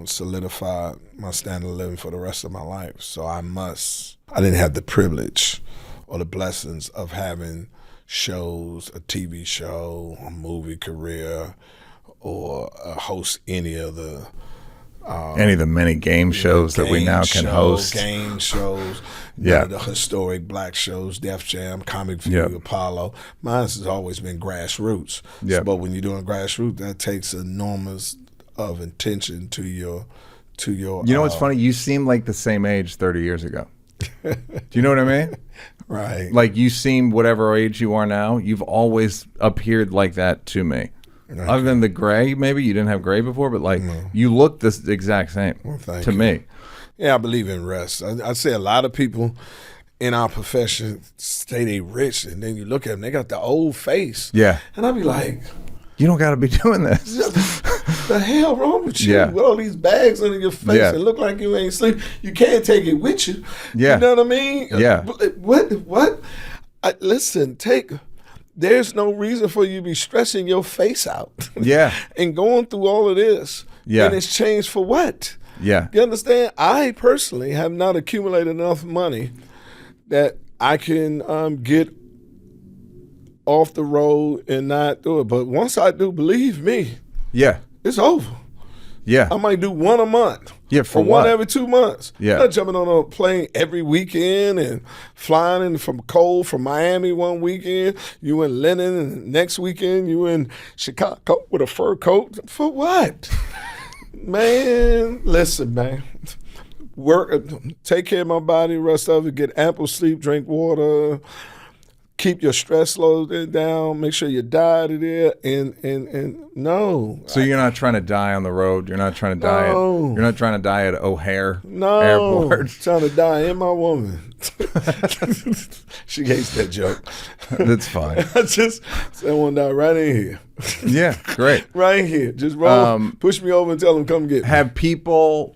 Speaker 2: solidify my standard of living for the rest of my life. So I didn't have the privilege or the blessings of having shows, a TV show, a movie career, or host any of the
Speaker 1: many game shows that we now can host.
Speaker 2: Game shows, the historic black shows, Def Jam, Comic View, Apollo. Mine has always been grassroots.
Speaker 1: Yeah.
Speaker 2: But when you're doing grassroots, that takes enormous of attention to your. You
Speaker 1: know what's funny? You seem like the same age 30 years ago. Do you know what I mean?
Speaker 2: Right.
Speaker 1: Like you seem whatever age you are now. You've always appeared like that to me. Okay. Other than the gray, maybe you didn't have gray before, but like you look the exact same to me.
Speaker 2: Yeah, I believe in rest. I say a lot of people in our profession say they rich, and then you look at them, they got the old face.
Speaker 1: Yeah.
Speaker 2: And I be like,
Speaker 1: you don't got to be doing this.
Speaker 2: The hell wrong with you? With all these bags under your face and look like you ain't sleep. You can't take it with you.
Speaker 1: Yeah.
Speaker 2: You know what I mean?
Speaker 1: Yeah.
Speaker 2: What? Listen, there's no reason for you to be stressing your face out.
Speaker 1: Yeah.
Speaker 2: And going through all of this.
Speaker 1: Yeah.
Speaker 2: And it's changed for what?
Speaker 1: Yeah.
Speaker 2: You understand? I personally have not accumulated enough money that I can get off the road and not do it. But once I do, believe me, it's over.
Speaker 1: Yeah.
Speaker 2: I might do one a month.
Speaker 1: Yeah, for
Speaker 2: or
Speaker 1: what?
Speaker 2: one every 2 months.
Speaker 1: Yeah.
Speaker 2: I'm not jumping on a plane every weekend and flying in from Miami one weekend. You in Lennon, and next weekend you in Chicago with a fur coat. For what? Man, listen, man. Work, take care of my body, rest of it, get ample sleep, drink water, keep your stress load down, make sure your diet is there, and no.
Speaker 1: So you're not trying to die on the road. You're not trying to die. You're not trying to die at O'Hare Airport.
Speaker 2: I'm trying to die in my woman. She hates that joke.
Speaker 1: That's fine.
Speaker 2: I just said I want to die right in here.
Speaker 1: Yeah, great.
Speaker 2: Right here. Just roll, push me over and tell them come get me.
Speaker 1: Have people?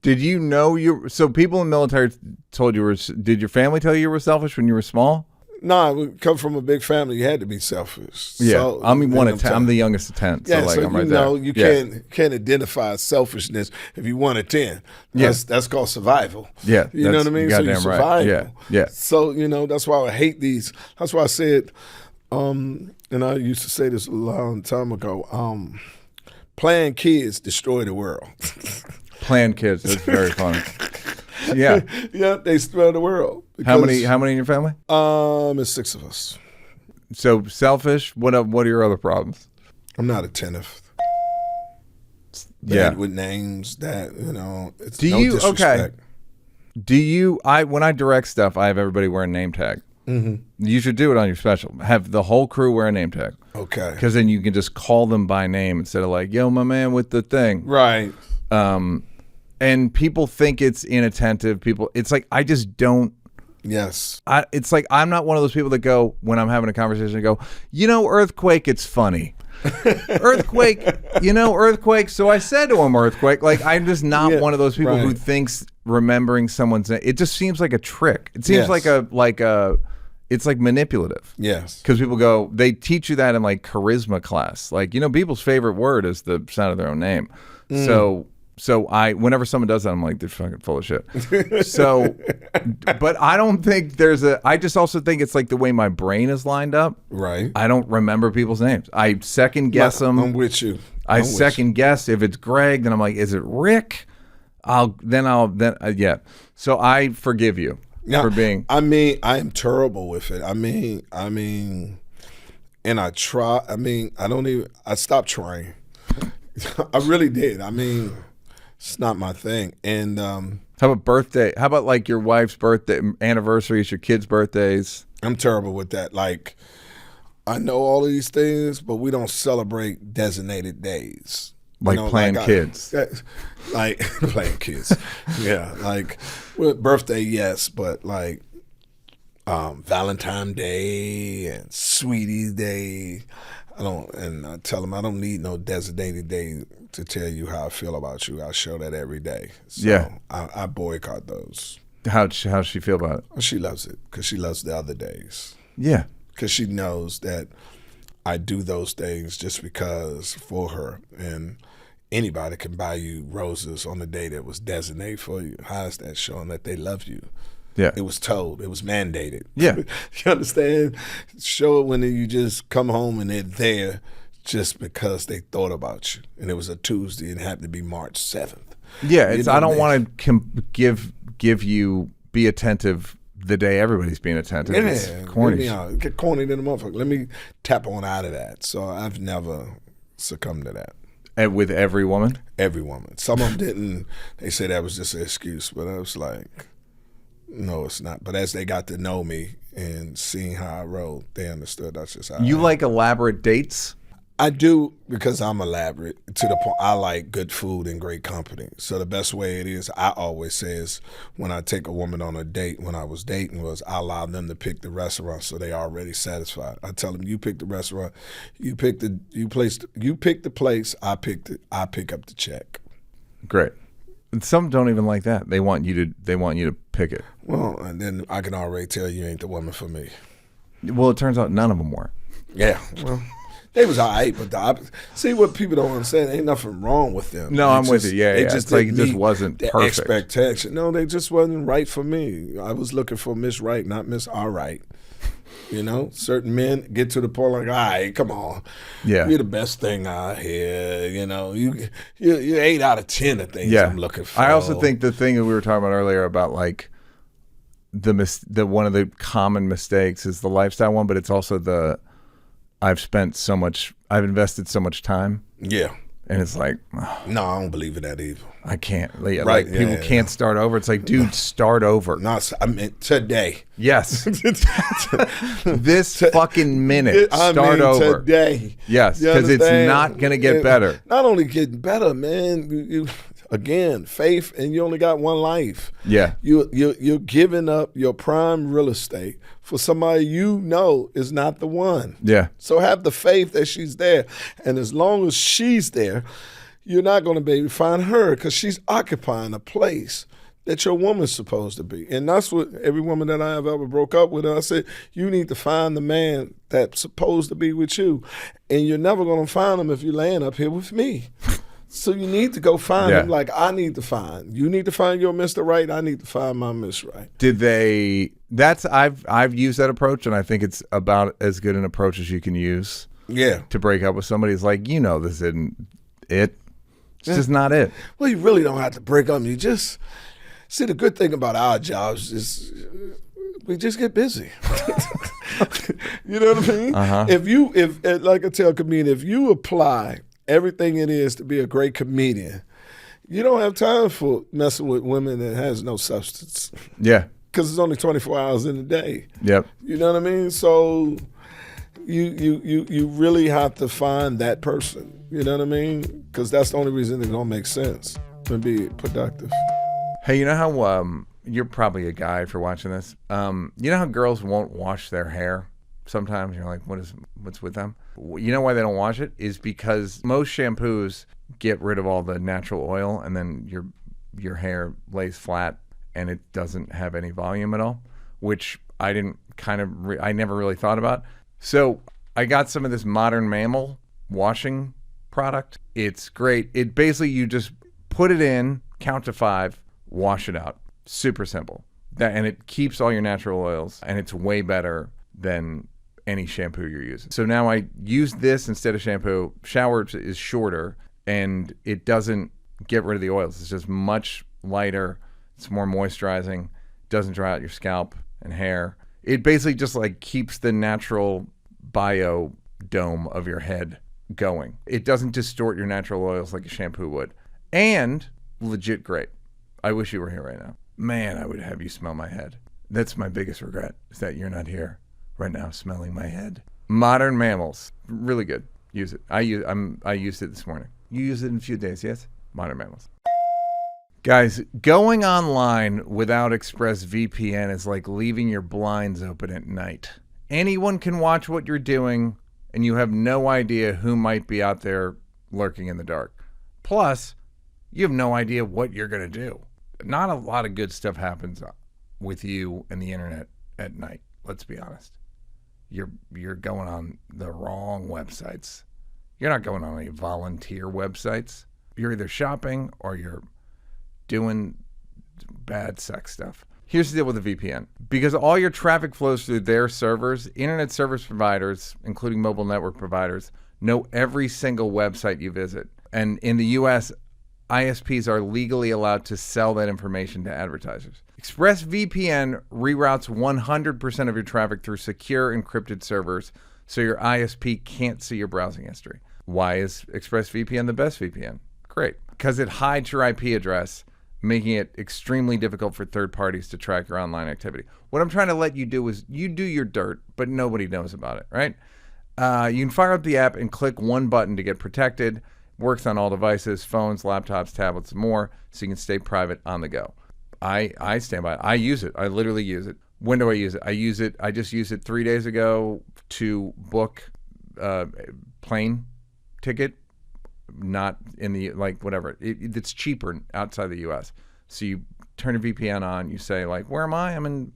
Speaker 1: Did you know you? So people in the military told you were. Did your family tell you were selfish when you were small?
Speaker 2: No, we come from a big family. You had to be selfish.
Speaker 1: Yeah,
Speaker 2: so,
Speaker 1: I'm one of 10. I'm the youngest of 10.
Speaker 2: Yeah,
Speaker 1: so like
Speaker 2: so
Speaker 1: I'm right there.
Speaker 2: You can't identify selfishness if you one of 10. That's called survival.
Speaker 1: Yeah,
Speaker 2: you know what I mean. So you survival.
Speaker 1: Right. Yeah.
Speaker 2: So that's why I hate these. That's why I said, and I used to say this a long time ago. Playing kids destroy the world.
Speaker 1: Playing kids. That's very funny. Yeah.
Speaker 2: Yeah, they destroy the world.
Speaker 1: How many in your family?
Speaker 2: It's 6 of us.
Speaker 1: So selfish. What are your other problems?
Speaker 2: I'm not attentive.
Speaker 1: Yeah.
Speaker 2: With names that, it's
Speaker 1: do
Speaker 2: no
Speaker 1: you
Speaker 2: disrespect.
Speaker 1: Okay. Do you when I direct stuff, I have everybody wear a name tag. Mm-hmm. You should do it on your special. Have the whole crew wear a name tag.
Speaker 2: Okay.
Speaker 1: Because then you can just call them by name instead of like, yo, my man with the thing.
Speaker 2: Right.
Speaker 1: And people think it's inattentive. It's like, I just don't.
Speaker 2: Yes.
Speaker 1: It's like, I'm not one of those people that go, when I'm having a conversation, and go, Earthquake, it's funny. Earthquake. So I said to him, Earthquake. Like, I'm just not one of those people who thinks remembering someone's name. It just seems like a trick. It seems like it's like manipulative.
Speaker 2: Yes.
Speaker 1: Because people go, they teach you that in like charisma class. Like, people's favorite word is the sound of their own name. So whenever someone does that, I'm like, they're fucking full of shit. So, but I don't think I just also think it's like the way my brain is lined up.
Speaker 2: Right.
Speaker 1: I don't remember people's names. I second guess them.
Speaker 2: I'm with you.
Speaker 1: I second guess. If it's Greg, then I'm like, is it Rick? Yeah. So I forgive you for being.
Speaker 2: I mean, I'm terrible with it. I mean, and I try. I stopped trying. I really did. I mean, it's not my thing. And
Speaker 1: how about birthday? How about like your wife's birthday, anniversaries, your kids' birthdays?
Speaker 2: I'm terrible with that. Like, I know all of these things, but we don't celebrate designated days.
Speaker 1: Like playing kids.
Speaker 2: Like playing kids. Yeah. Like with birthday, yes, but like Valentine's Day and Sweetie Day. I tell them I don't need no designated day to tell you how I feel about you. I show that every day. So I boycott those.
Speaker 1: How'd she feel about it?
Speaker 2: She loves it because she loves the other days.
Speaker 1: Yeah.
Speaker 2: Because she knows that I do those things just because for her. And anybody can buy you roses on the day that was designated for you. How is that showing that they love you?
Speaker 1: Yeah.
Speaker 2: It was told. It was mandated.
Speaker 1: Yeah.
Speaker 2: You understand? Show it when you just come home and they're there just because they thought about you. And it was a Tuesday and it happened to be March 7th.
Speaker 1: Yeah. I don't want to give you be attentive the day everybody's being attentive.
Speaker 2: Yeah.
Speaker 1: It's corny.
Speaker 2: Get corny to the motherfucker. Let me tap on out of that. So I've never succumbed to that.
Speaker 1: And with every woman?
Speaker 2: Every woman. Some of them didn't. They said that was just an excuse. But I was like, no, it's not. But as they got to know me and seeing how I rolled, they understood that's just how
Speaker 1: You
Speaker 2: I
Speaker 1: like elaborate dates?
Speaker 2: I do because I'm elaborate to the point I like good food and great company. So the best way it is, I always say is when I take a woman on a date, when I was dating, was I allow them to pick the restaurant so they already satisfied. I tell them, you pick the restaurant, you pick the place, I pick up the check.
Speaker 1: Great. And some don't even like that. They want you to pick it.
Speaker 2: Well, and then I can already tell you ain't the woman for me.
Speaker 1: Well, it turns out none of them were.
Speaker 2: Yeah. Well, they was all right, but see what people don't understand. Ain't nothing wrong with them.
Speaker 1: No, I'm with you. Yeah, yeah. It's like it just wasn't perfect.
Speaker 2: Expectation. No, they just wasn't right for me. I was looking for Miss Right, not Miss All Right. You know, certain men get to the point like, all right, come on.
Speaker 1: Yeah.
Speaker 2: You're the best thing out here. You know, you're 8 out of 10 of things I'm looking for.
Speaker 1: I also think the thing that we were talking about earlier about like the one of the common mistakes is the lifestyle one, but it's also I've invested so much time.
Speaker 2: Yeah.
Speaker 1: And it's like,
Speaker 2: no, I don't believe in that either.
Speaker 1: I can't. Like people can't start over. It's like, dude, start over.
Speaker 2: No, I mean today.
Speaker 1: Yes. This fucking minute. Start over.
Speaker 2: Today.
Speaker 1: Yes, because it's not going to get better.
Speaker 2: Not only getting better, man. You again, faith, and you only got one life.
Speaker 1: Yeah.
Speaker 2: You're giving up your prime real estate for somebody you know is not the one.
Speaker 1: Yeah.
Speaker 2: So have the faith that she's there. And as long as she's there, you're not going to be able to find her because she's occupying a place that your woman's supposed to be. And that's what every woman that I have ever broke up with, I said, you need to find the man that's supposed to be with you. And you're never going to find him if you're laying up here with me. So you need to go find him like I need to find. You need to find your Mr. Right. I need to find my Miss Right.
Speaker 1: I've used that approach, and I think it's about as good an approach as you can use.
Speaker 2: Yeah.
Speaker 1: To break up with somebody. It's like, this isn't it. It's just not it.
Speaker 2: Well, you really don't have to break up. You just see, the good thing about our jobs is we just get busy. You know what I mean?
Speaker 1: Uh-huh.
Speaker 2: If like I tell a comedian, if you apply everything it is to be a great comedian, you don't have time for messing with women that has no substance.
Speaker 1: Yeah.
Speaker 2: Because it's only 24 hours in a day.
Speaker 1: Yep.
Speaker 2: You know what I mean? So you really have to find that person. You know what I mean? Because that's the only reason it don't make sense to be productive.
Speaker 1: Hey, you know how you're probably a guy for watching this. You know how girls won't wash their hair? Sometimes you're like, what's with them? You know why they don't wash it? Is because most shampoos get rid of all the natural oil, and then your hair lays flat and it doesn't have any volume at all, which I never really thought about. So I got some of this modern mammal washing product. It's great. It basically, you just put it in, count to 5, wash it out. Super simple. And it keeps all your natural oils, and it's way better than any shampoo you're using. So now I use this instead of shampoo. Shower is shorter, and it doesn't get rid of the oils. It's just much lighter. It's more moisturizing. Doesn't dry out your scalp and hair. It basically just like keeps the natural biodome of your head going. It doesn't distort your natural oils like a shampoo would. And legit great. I wish you were here right now. Man, I would have you smell my head. That's my biggest regret, is that you're not here right now smelling my head. Modern Mammals. Really good. Use it. I used it this morning. You use it in a few days, yes? Modern Mammals. Guys, going online without ExpressVPN is like leaving your blinds open at night. Anyone can watch what you're doing, and you have no idea who might be out there lurking in the dark. Plus, you have no idea what you're going to do. Not a lot of good stuff happens with you and the internet at night, let's be honest. You're going on the wrong websites. You're not going on any volunteer websites. You're either shopping or you're doing bad sex stuff. Here's the deal with the VPN. Because all your traffic flows through their servers, internet service providers, including mobile network providers, know every single website you visit. And in the US, ISPs are legally allowed to sell that information to advertisers. ExpressVPN reroutes 100% of your traffic through secure encrypted servers, so your ISP can't see your browsing history. Why is ExpressVPN the best VPN? Great. Because it hides your IP address, making it extremely difficult for third parties to track your online activity. What I'm trying to let you do is you do your dirt, but nobody knows about it, right? You can fire up the app and click one button to get protected. Works on all devices, phones, laptops, tablets, and more, so you can stay private on the go. I stand by it. I use it. I literally use it. When do I use it? I just used it 3 days ago to book a plane ticket, not in the, like, whatever. It's cheaper outside the U.S. So you turn a VPN on, you say, like, where am I? I'm in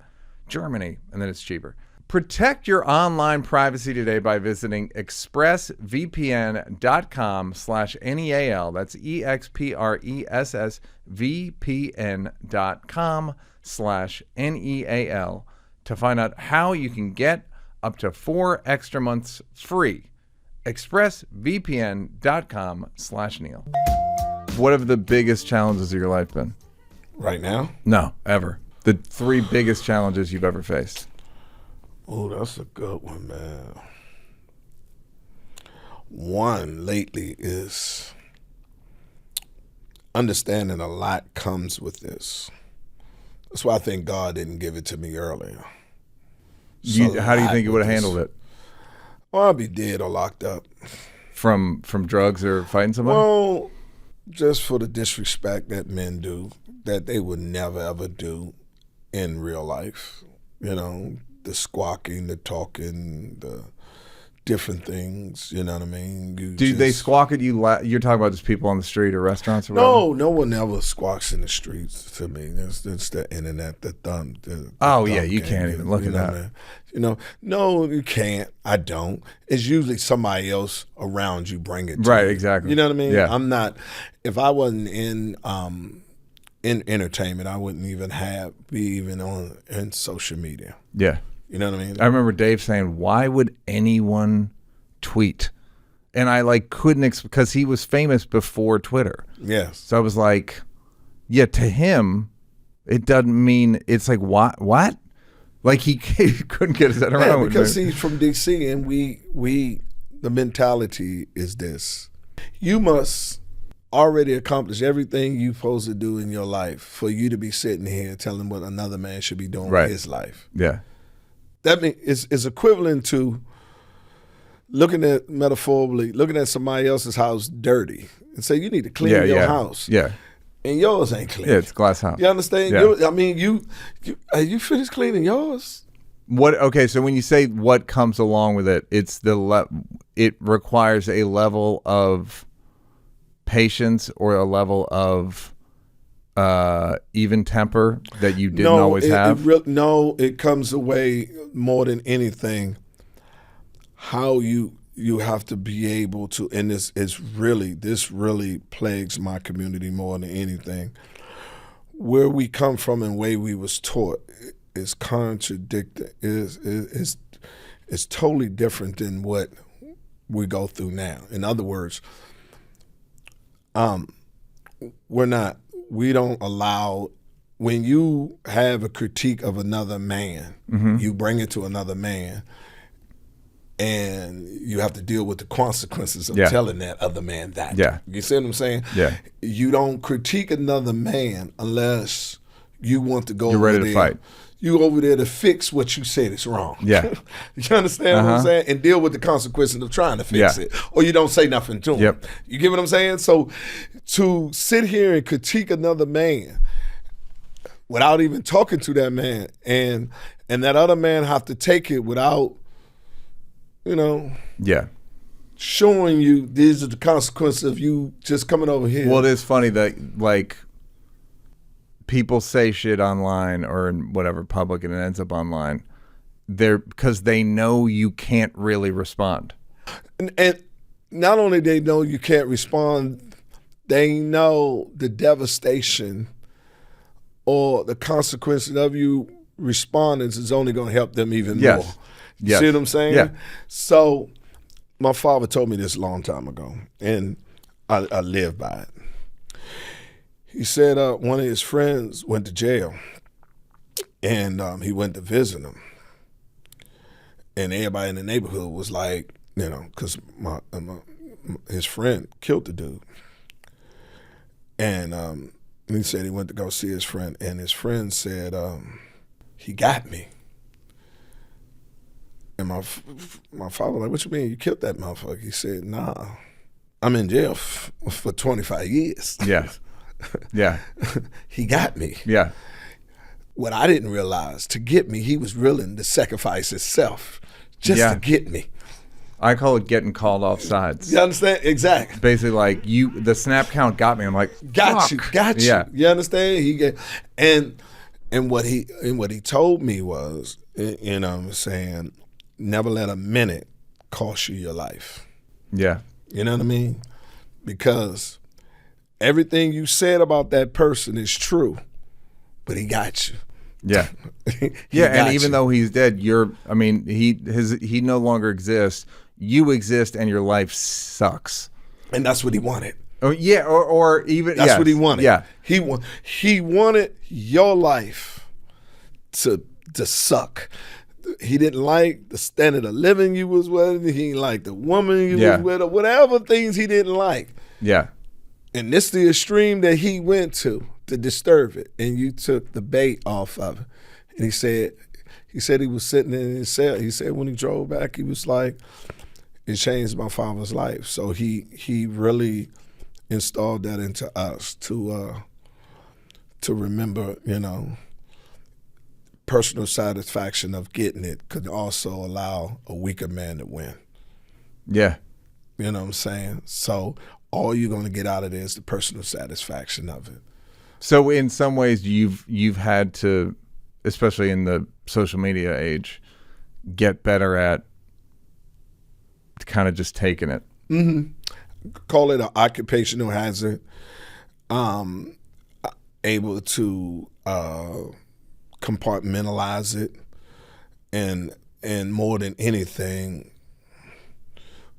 Speaker 1: Germany, and then it's cheaper. Protect your online privacy today by visiting expressvpn.com/NEAL. That's expressvpn.com/NEAL to find out how you can get up to 4 extra months free. expressvpn.com/Neal. What have the biggest challenges of your life been?
Speaker 2: Right now?
Speaker 1: No, ever. The 3 biggest challenges you've ever faced.
Speaker 2: Oh, that's a good one, man. One lately is understanding a lot comes with this. That's why I think God didn't give it to me earlier.
Speaker 1: How do you think you would have handled it?
Speaker 2: Well, I'd be dead or locked up.
Speaker 1: From drugs or fighting somebody?
Speaker 2: Well, just for the disrespect that men do, that they would never, ever do in real life. You know, the squawking, the talking, the different things, you know what I mean?
Speaker 1: They squawk at you? You're talking about just people on the street or restaurants or
Speaker 2: whatever? No one ever squawks in the streets to me. It's the internet, the thumb.
Speaker 1: You can't even look at that.
Speaker 2: You know, no, you can't. I don't. It's usually somebody else around you bring it to
Speaker 1: Right,
Speaker 2: you.
Speaker 1: Exactly.
Speaker 2: You know what I mean?
Speaker 1: Yeah.
Speaker 2: I'm not, if I wasn't in entertainment, I wouldn't even be even in social media.
Speaker 1: Yeah.
Speaker 2: You know what I mean?
Speaker 1: I remember Dave saying, why would anyone tweet? And I couldn't, because he was famous before Twitter.
Speaker 2: Yes.
Speaker 1: So I was like, yeah, to him, it doesn't mean, it's like, what? Like he couldn't get his head around it.
Speaker 2: Because he's from D.C. and we the mentality is this. You must already accomplish everything you're supposed to do in your life for you to be sitting here telling what another man should be doing with his life.
Speaker 1: Yeah.
Speaker 2: That means it's equivalent to metaphorically looking at somebody else's house dirty and say you need to clean your house.
Speaker 1: Yeah.
Speaker 2: And yours ain't clean.
Speaker 1: Yeah, it's a glass house.
Speaker 2: You understand?
Speaker 1: Yeah.
Speaker 2: You finished cleaning yours?
Speaker 1: Okay, so when you say what comes along with it, it's it requires a level of patience or a level of even temper that you didn't always have?
Speaker 2: It comes away more than anything how you have to be able to, and this really plagues my community more than anything. Where we come from and way we was taught is contradicted. Is totally different than what we go through now. In other words, we don't allow, when you have a critique of another man, you bring it to another man, and you have to deal with the consequences of telling that other man that.
Speaker 1: Yeah.
Speaker 2: You see what I'm saying?
Speaker 1: Yeah.
Speaker 2: You don't critique another man unless you want to go
Speaker 1: You're ready to fight.
Speaker 2: You over there to fix what you said is wrong.
Speaker 1: Yeah.
Speaker 2: You understand what I'm saying? And deal with the consequences of trying to fix it. Or you don't say nothing to him. You get what I'm saying? So to sit here and critique another man without even talking to that man, and that other man have to take it without, showing you these are the consequences of you just coming over here.
Speaker 1: Well, it is funny that, like, people say shit online or in whatever public and it ends up online because they know you can't really respond.
Speaker 2: And not only they know you can't respond, they know the devastation or the consequences of you responding is only going to help them even more. You see what I'm saying?
Speaker 1: Yeah.
Speaker 2: So my father told me this a long time ago, and I live by it. He said one of his friends went to jail, and he went to visit him. And everybody in the neighborhood was like, because his friend killed the dude. And he said he went to go see his friend, and his friend said, he got me. And my father was like, what you mean, you killed that motherfucker? He said, nah, I'm in jail for 25 years.
Speaker 1: Yeah. Yeah.
Speaker 2: He got me.
Speaker 1: Yeah.
Speaker 2: What I didn't realize, to get me, he was willing to sacrifice himself just to get me.
Speaker 1: I call it getting called off sides.
Speaker 2: You understand? Exactly.
Speaker 1: Basically, like, the snap count got me. I'm like,
Speaker 2: got you.
Speaker 1: Yeah.
Speaker 2: You understand? And what he told me was, saying, never let a minute cost you your life.
Speaker 1: Yeah.
Speaker 2: You know what I mean? Because everything you said about that person is true, but he got you.
Speaker 1: Yeah. And even though he's dead, he no longer exists. You exist, and your life sucks.
Speaker 2: And that's what he wanted.
Speaker 1: Oh yeah, or even
Speaker 2: that's what he wanted.
Speaker 1: Yeah,
Speaker 2: he wanted your life to suck. He didn't like the standard of living you was with. He didn't like the woman you was with, or whatever things he didn't like.
Speaker 1: Yeah.
Speaker 2: And this the extreme that he went to disturb it, and you took the bait off of it. And he said he was sitting in his cell. He said when he drove back, he was like, it changed my father's life. So he really installed that into us to remember, personal satisfaction of getting it could also allow a weaker man to win.
Speaker 1: Yeah.
Speaker 2: You know what I'm saying? So all you're going to get out of it is the personal satisfaction of it.
Speaker 1: So in some ways you've had to, especially in the social media age, get better at kind of just taking it.
Speaker 2: Mm-hmm. Call it an occupational hazard. Able to compartmentalize it, and more than anything,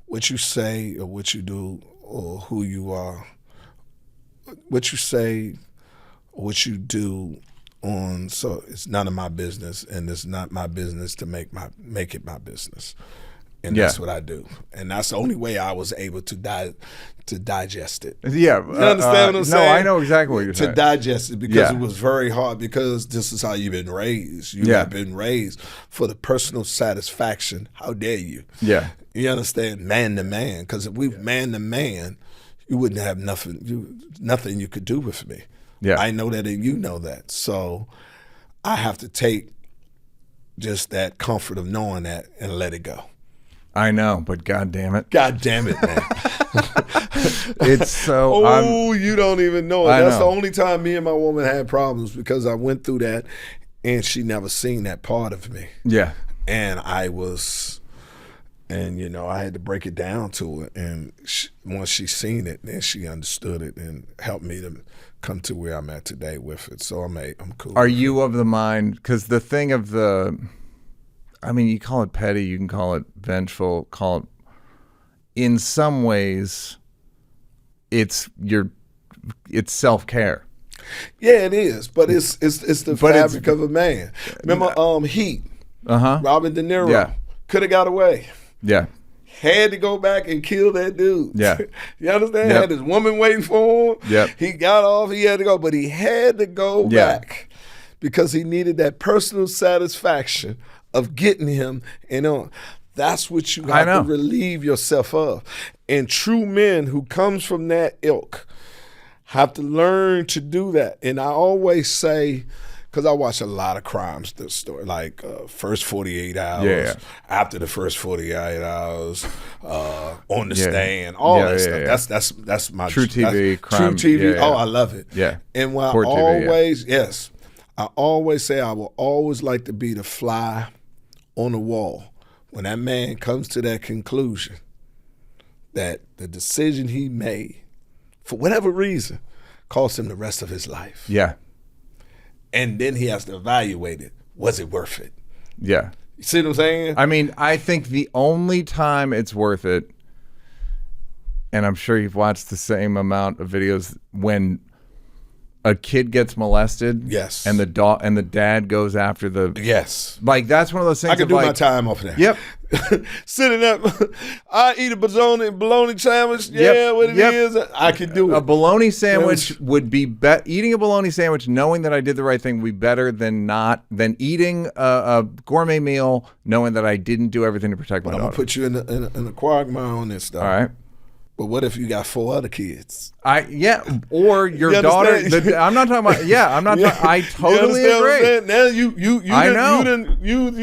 Speaker 2: what you say or what you do or who you are, what you say or what you do on, so it's none of my business, and it's not my business to make it my business. And that's what I do. And that's the only way I was able to digest it.
Speaker 1: Yeah.
Speaker 2: You understand what I'm saying?
Speaker 1: No, I know exactly what you're saying.
Speaker 2: To digest it, because it was very hard, because this is how you've been raised. You have been raised for the personal satisfaction. How dare you?
Speaker 1: Yeah.
Speaker 2: You understand? Man to man. Because if we man to man, you wouldn't have nothing you could do with me.
Speaker 1: Yeah.
Speaker 2: I know that, and you know that. So I have to take just that comfort of knowing that and let it go.
Speaker 1: I know, but God damn it.
Speaker 2: God damn it, man.
Speaker 1: It's so...
Speaker 2: you don't even know it.
Speaker 1: That's
Speaker 2: the only time me and my woman had problems, because I went through that and she never seen that part of me.
Speaker 1: Yeah.
Speaker 2: And I had to break it down to her. And once she seen it, then she understood it and helped me to come to where I'm at today with it. So I'm cool.
Speaker 1: Are you of the mind, because the thing of you call it petty, you can call it vengeful, in some ways, it's self-care.
Speaker 2: Yeah, it is, but it's the fabric of a man. Remember Heat? Robert De Niro could have got away.
Speaker 1: Yeah.
Speaker 2: Had to go back and kill that dude.
Speaker 1: Yeah.
Speaker 2: You understand?
Speaker 1: Yep.
Speaker 2: Had his woman waiting for him.
Speaker 1: Yep.
Speaker 2: He got off, he had to go, but he had to go back because he needed that personal satisfaction of getting him. And that's what you have to relieve yourself of. And true men who comes from that ilk have to learn to do that. And I always say, because I watch a lot of crime story, like first 48 hours, after the first 48 hours, on the stand, all that stuff. That's my
Speaker 1: true TV, crime.
Speaker 2: True TV.
Speaker 1: Yeah.
Speaker 2: Oh, I love it.
Speaker 1: Yeah.
Speaker 2: And what
Speaker 1: Court
Speaker 2: I
Speaker 1: TV,
Speaker 2: always, I always say I will always like to be the fly on the wall when that man comes to that conclusion that the decision he made, for whatever reason, cost him the rest of his life.
Speaker 1: Yeah.
Speaker 2: And then he has to evaluate it. Was it worth it?
Speaker 1: Yeah.
Speaker 2: You see what I'm saying?
Speaker 1: I mean, I think the only time it's worth it, and I'm sure you've watched the same amount of videos, when a kid gets molested,
Speaker 2: yes,
Speaker 1: and the dad goes after the like, that's one of those things.
Speaker 2: I can do my time off of that.
Speaker 1: Yep.
Speaker 2: Sitting up, I eat a bologna sandwich. Yeah, what it is, I can do it.
Speaker 1: A bologna sandwich would be eating a bologna sandwich, knowing that I did the right thing, would be better than eating a gourmet meal, knowing that I didn't do everything to protect my daughter.
Speaker 2: I'm gonna put you in a quagmire on this stuff.
Speaker 1: All right.
Speaker 2: But what if you got 4 other kids?
Speaker 1: Or your daughter. I'm not talking about. Yeah, I'm not. I totally agree.
Speaker 2: Now you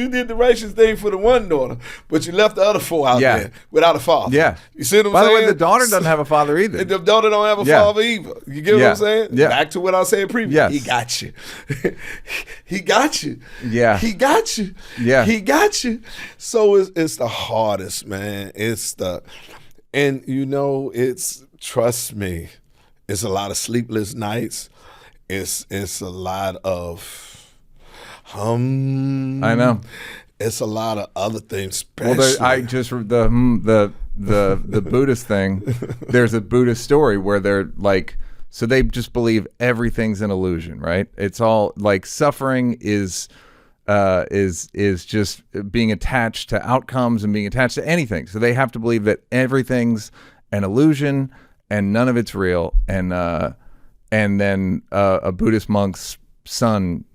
Speaker 2: did the righteous thing for the one daughter, but you left the other 4 out there without a father.
Speaker 1: Yeah,
Speaker 2: you see what I'm saying?
Speaker 1: By the way, the daughter doesn't have a father either.
Speaker 2: The daughter don't have a father either. You get what I'm saying?
Speaker 1: Yeah.
Speaker 2: Back to what I said previously.
Speaker 1: Yes.
Speaker 2: He got you. He got you.
Speaker 1: Yeah.
Speaker 2: He got you.
Speaker 1: Yeah.
Speaker 2: He got you. So it's the hardest, man. And trust me, it's a lot of sleepless nights. It's a lot of
Speaker 1: I know.
Speaker 2: It's a lot of other things. Especially.
Speaker 1: Well, the Buddhist thing. There's a Buddhist story where they're like, so they just believe everything's an illusion, right? It's all like suffering is just being attached to outcomes and being attached to anything. So they have to believe that everything's an illusion and none of it's real. And then a Buddhist monk's son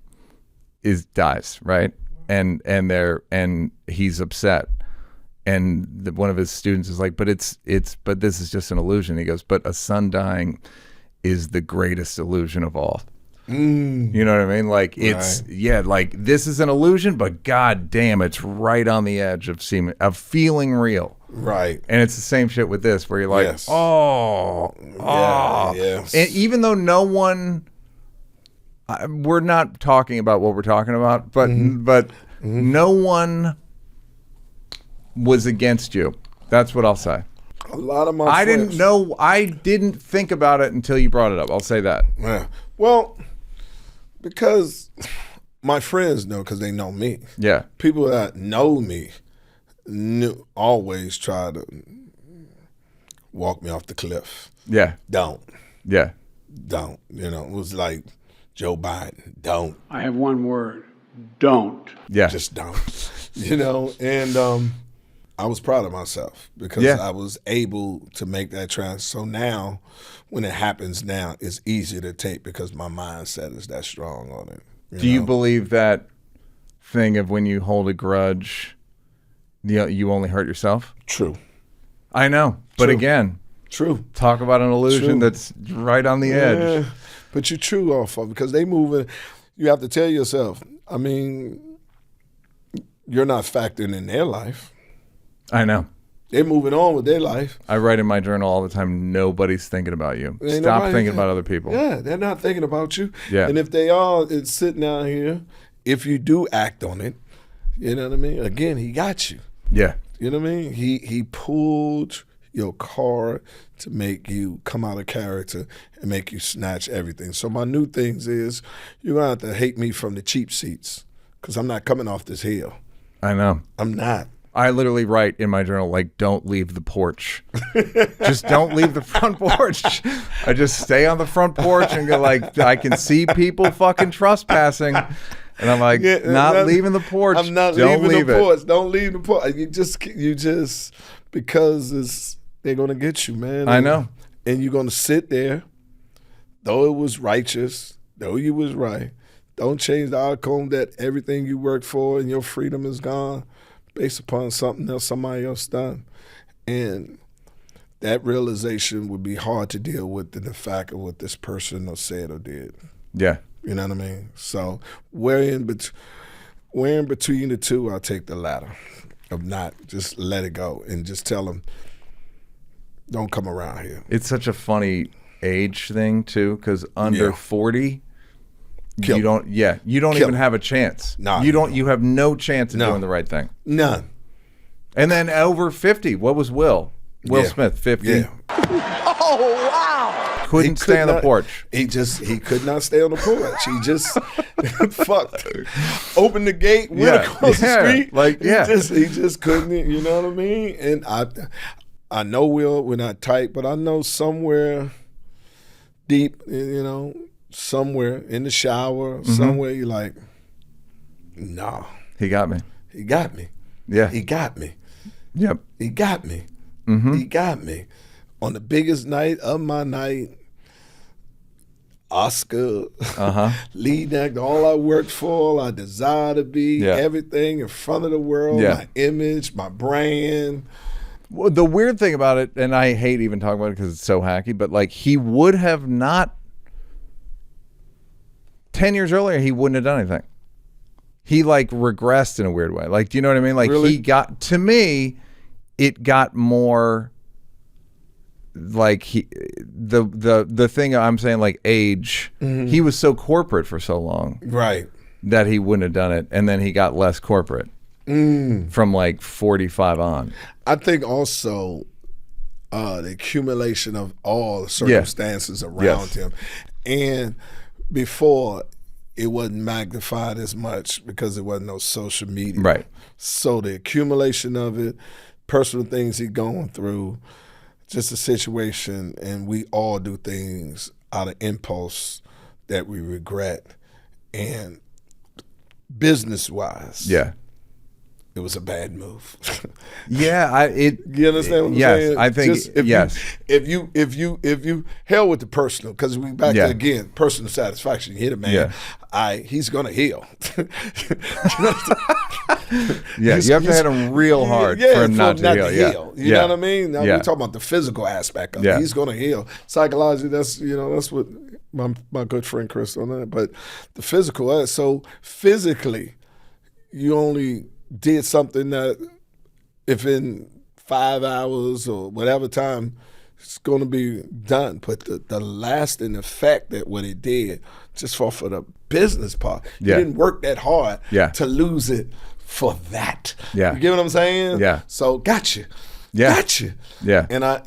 Speaker 1: dies, right? And he's upset. And one of his students is like, but this is just an illusion. He goes, but a son dying is the greatest illusion of all. You know what I mean? Like like this is an illusion, but god damn, it's right on the edge of feeling real.
Speaker 2: Right.
Speaker 1: And it's the same shit with this, where you're like,
Speaker 2: yes.
Speaker 1: Yes. And even though no one, we're not talking about what we're talking about, but no one was against you. That's what I'll say.
Speaker 2: A lot of my friends.
Speaker 1: I didn't think about it until you brought it up. I'll say that.
Speaker 2: Yeah. Well, because my friends know, because they know me.
Speaker 1: Yeah.
Speaker 2: People that know me always try to walk me off the cliff.
Speaker 1: Yeah.
Speaker 2: Don't.
Speaker 1: Yeah.
Speaker 2: Don't. It was like Joe Biden. Don't.
Speaker 3: I have one word. Don't.
Speaker 1: Yeah.
Speaker 2: Just don't. And I was proud of myself because I was able to make that So now, when it happens now, it's easier to take because my mindset is that strong on it.
Speaker 1: Do you believe that thing of when you hold a grudge, you only hurt yourself?
Speaker 2: True.
Speaker 1: I know. But again,
Speaker 2: true.
Speaker 1: Talk about an illusion that's right on the edge.
Speaker 2: But you're true off of it because they moving. You have to tell yourself, I mean, you're not factoring in their life.
Speaker 1: I know.
Speaker 2: They're moving on with their life.
Speaker 1: I write in my journal all the time, nobody's thinking about you. Stop thinking about other people.
Speaker 2: Yeah, they're not thinking about you.
Speaker 1: Yeah.
Speaker 2: And if they are, it's sitting out here. If you do act on it, you know what I mean? Again, he got you.
Speaker 1: Yeah.
Speaker 2: You know what I mean? He pulled your card to make you come out of character and make you snatch everything. So my new things is you're going to have to hate me from the cheap seats because I'm not coming off this hill.
Speaker 1: I know.
Speaker 2: I'm not.
Speaker 1: I literally write in my journal, like, don't leave the porch. Just don't leave the front porch. I just stay on the front porch and go like, I can see people fucking trespassing. And I'm like, not leaving the porch.
Speaker 2: I'm not leaving the porch. Don't leave the porch. You just, because they're going to get you, man.
Speaker 1: I know.
Speaker 2: And you're going to sit there, though it was righteous, though you was right, Don't change the outcome that everything you worked for and your freedom is gone based upon something else somebody else done. And that realization would be hard to deal with than the fact of what this person or said or did.
Speaker 1: Yeah.
Speaker 2: You know what I mean? So where in between the two, I'll take the latter of not just let it go and just tell them, don't come around here.
Speaker 1: It's such a funny age thing too, because under 40,
Speaker 2: Kill.
Speaker 1: you don't even have a chance.
Speaker 2: No,
Speaker 1: you have no chance of doing the right thing.
Speaker 2: None.
Speaker 1: And then over 50, what was Will
Speaker 2: Yeah.
Speaker 1: Smith, 50?
Speaker 2: Yeah.
Speaker 4: Oh, wow.
Speaker 1: Couldn't stay on the porch.
Speaker 2: He could not stay on the porch. He just fucked. Opened the gate, went across the street. He just couldn't. You know what I mean? And I know we're not tight, but I know somewhere deep, somewhere in the shower, somewhere you're like, nah.
Speaker 1: He got me.
Speaker 2: He got me.
Speaker 1: Yeah.
Speaker 2: He got me.
Speaker 1: Yep.
Speaker 2: He got me.
Speaker 1: Mm-hmm.
Speaker 2: He got me. On the biggest night of my night, Oscar, lead actor, all I worked for, all I desire to be, everything in front of the world, my image, my brand.
Speaker 1: Well, the weird thing about it, and I hate even talking about it because it's so hacky, but like he would have not, 10 years earlier, he wouldn't have done anything. He like regressed in a weird way. Like, do you know what I mean? Like
Speaker 2: really?
Speaker 1: he got, to me, it got more like the thing I'm saying, like age, he was so corporate for so long.
Speaker 2: Right.
Speaker 1: That he wouldn't have done it. And then he got less corporate from like 45 on.
Speaker 2: I think also the accumulation of all the circumstances around him. And before, it wasn't magnified as much because there wasn't no social media.
Speaker 1: Right.
Speaker 2: So the accumulation of it, personal things he's going through, just a situation, and we all do things out of impulse that we regret. And business-wise, it was a bad move.
Speaker 1: You
Speaker 2: understand what I'm saying?
Speaker 1: Yes, I think
Speaker 2: if you hell with the personal, because we back to again personal satisfaction. You hit a man, he's gonna heal.
Speaker 1: You have to hit him real hard for him not to heal.
Speaker 2: You know what I mean? Now we're talking about the physical aspect of it. He's gonna heal. Psychologically, that's what my good friend Chris on that. But the physical, so physically, you only did something that if in 5 hours or whatever time it's going to be done, but the lasting effect that what it did just for the business part, you didn't work that hard to lose it for that. You get what I'm saying? So gotcha. And I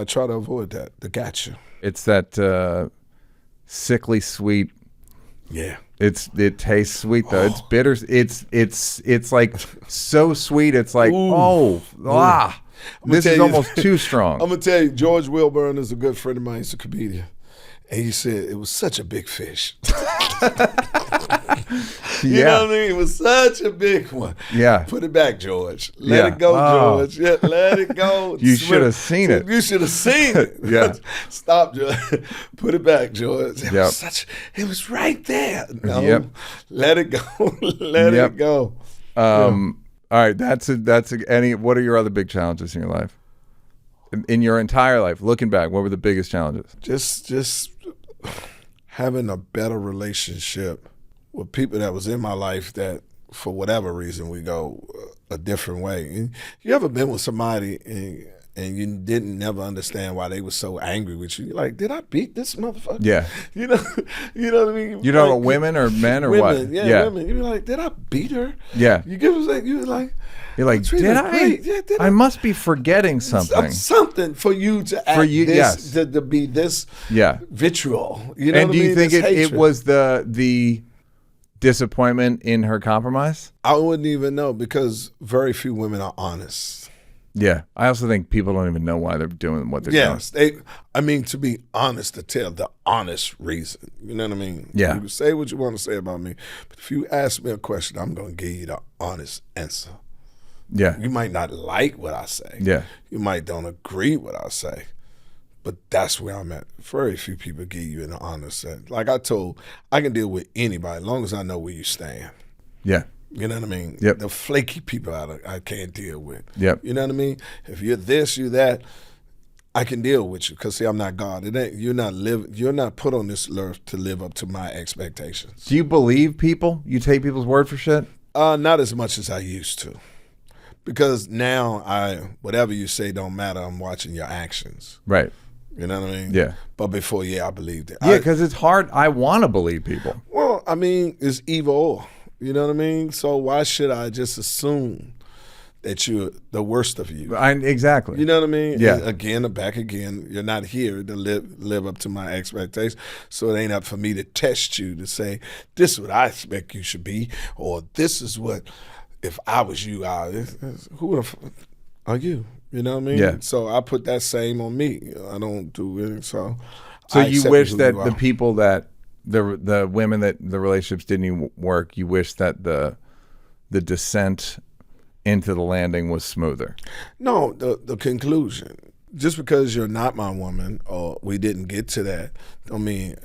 Speaker 2: try to avoid that, the gotcha.
Speaker 1: It's that sickly sweet. It tastes sweet though. It's bitter. It's like so sweet. It's like this is almost too strong.
Speaker 2: I'm gonna tell you, George Will Brennan is a good friend of mine. He's a comedian, and he said it was such a big fish. You know what I mean? It was such a big one. Put it back, George. Let it go, George. Let it go.
Speaker 1: You should have seen it.
Speaker 2: You should have seen it. Stop, George. Put it back, George. It was right there. No. Let it go. Let it go.
Speaker 1: All right, what are your other big challenges in your life? In your entire life, looking back, what were the biggest challenges?
Speaker 2: Just having a better relationship with people that was in my life that, for whatever reason, we go a different way. You ever been with somebody and you didn't never understand why they were so angry with you? You're like, did I beat this motherfucker?
Speaker 1: Yeah.
Speaker 2: You know what I mean?
Speaker 1: You know, like, women or men or
Speaker 2: women,
Speaker 1: what?
Speaker 2: Yeah, women. You're like, did I beat her?
Speaker 1: Yeah.
Speaker 2: You get what I'm saying? You're like,
Speaker 1: did I? Yeah, I must be forgetting something.
Speaker 2: Something for you to act to be this vitriol. You know
Speaker 1: and
Speaker 2: what
Speaker 1: do
Speaker 2: I
Speaker 1: you
Speaker 2: mean?
Speaker 1: think it was the disappointment in her compromise?
Speaker 2: I wouldn't even know, because very few women are honest.
Speaker 1: Yeah. I also think people don't even know why they're doing what they're doing.
Speaker 2: Yes. To be honest, to tell the honest reason. You know what I mean?
Speaker 1: Yeah.
Speaker 2: You can say what you want to say about me, but if you ask me a question, I'm going to give you the honest answer.
Speaker 1: Yeah.
Speaker 2: You might not like what I say.
Speaker 1: Yeah.
Speaker 2: You might don't agree with what I say, But that's where I'm at. Very few people give you an honest sense. Like I can deal with anybody as long as I know where you stand.
Speaker 1: Yeah.
Speaker 2: You know what I mean?
Speaker 1: Yep.
Speaker 2: The flaky people I can't deal with.
Speaker 1: Yep.
Speaker 2: You know what I mean? If you're this, you that, I can deal with you because see, I'm not God. You're not put on this earth to live up to my expectations.
Speaker 1: Do you believe people? You take people's word for shit?
Speaker 2: Not as much as I used to. Because now whatever you say don't matter. I'm watching your actions.
Speaker 1: Right.
Speaker 2: You know what I mean?
Speaker 1: Yeah.
Speaker 2: But before, I believed it.
Speaker 1: Yeah, because it's hard. I want to believe people.
Speaker 2: Well, I mean, it's either or. You know what I mean? So why should I just assume that you're the worst of you?
Speaker 1: Exactly.
Speaker 2: You know what I mean?
Speaker 1: Yeah.
Speaker 2: And back again, you're not here to live up to my expectations. So it ain't up for me to test you to say, this is what I expect you should be, or this is what, if I was you, who are you? You know what I mean?
Speaker 1: Yeah.
Speaker 2: So I put that same on me. I don't do anything. So
Speaker 1: you wish that the people that the women that the relationships didn't even work, you wish that the descent into the landing was smoother.
Speaker 2: No, the conclusion. Just because you're not my woman or we didn't get to that, don't mean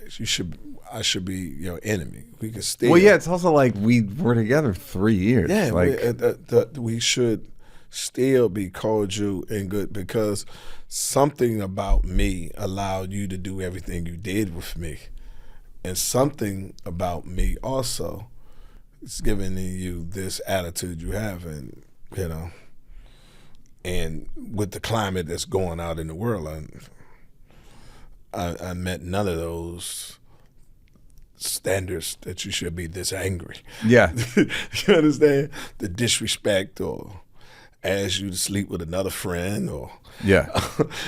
Speaker 2: I should be your enemy. We can still.
Speaker 1: Well, yeah, it's also like we were together 3 years.
Speaker 2: Yeah,
Speaker 1: like
Speaker 2: we should still be cordial and good because something about me allowed you to do everything you did with me. And something about me also is giving you this attitude you have, and and with the climate that's going out in the world, I met none of those standards that you should be this angry.
Speaker 1: Yeah.
Speaker 2: You understand? The disrespect or ask you to sleep with another friend or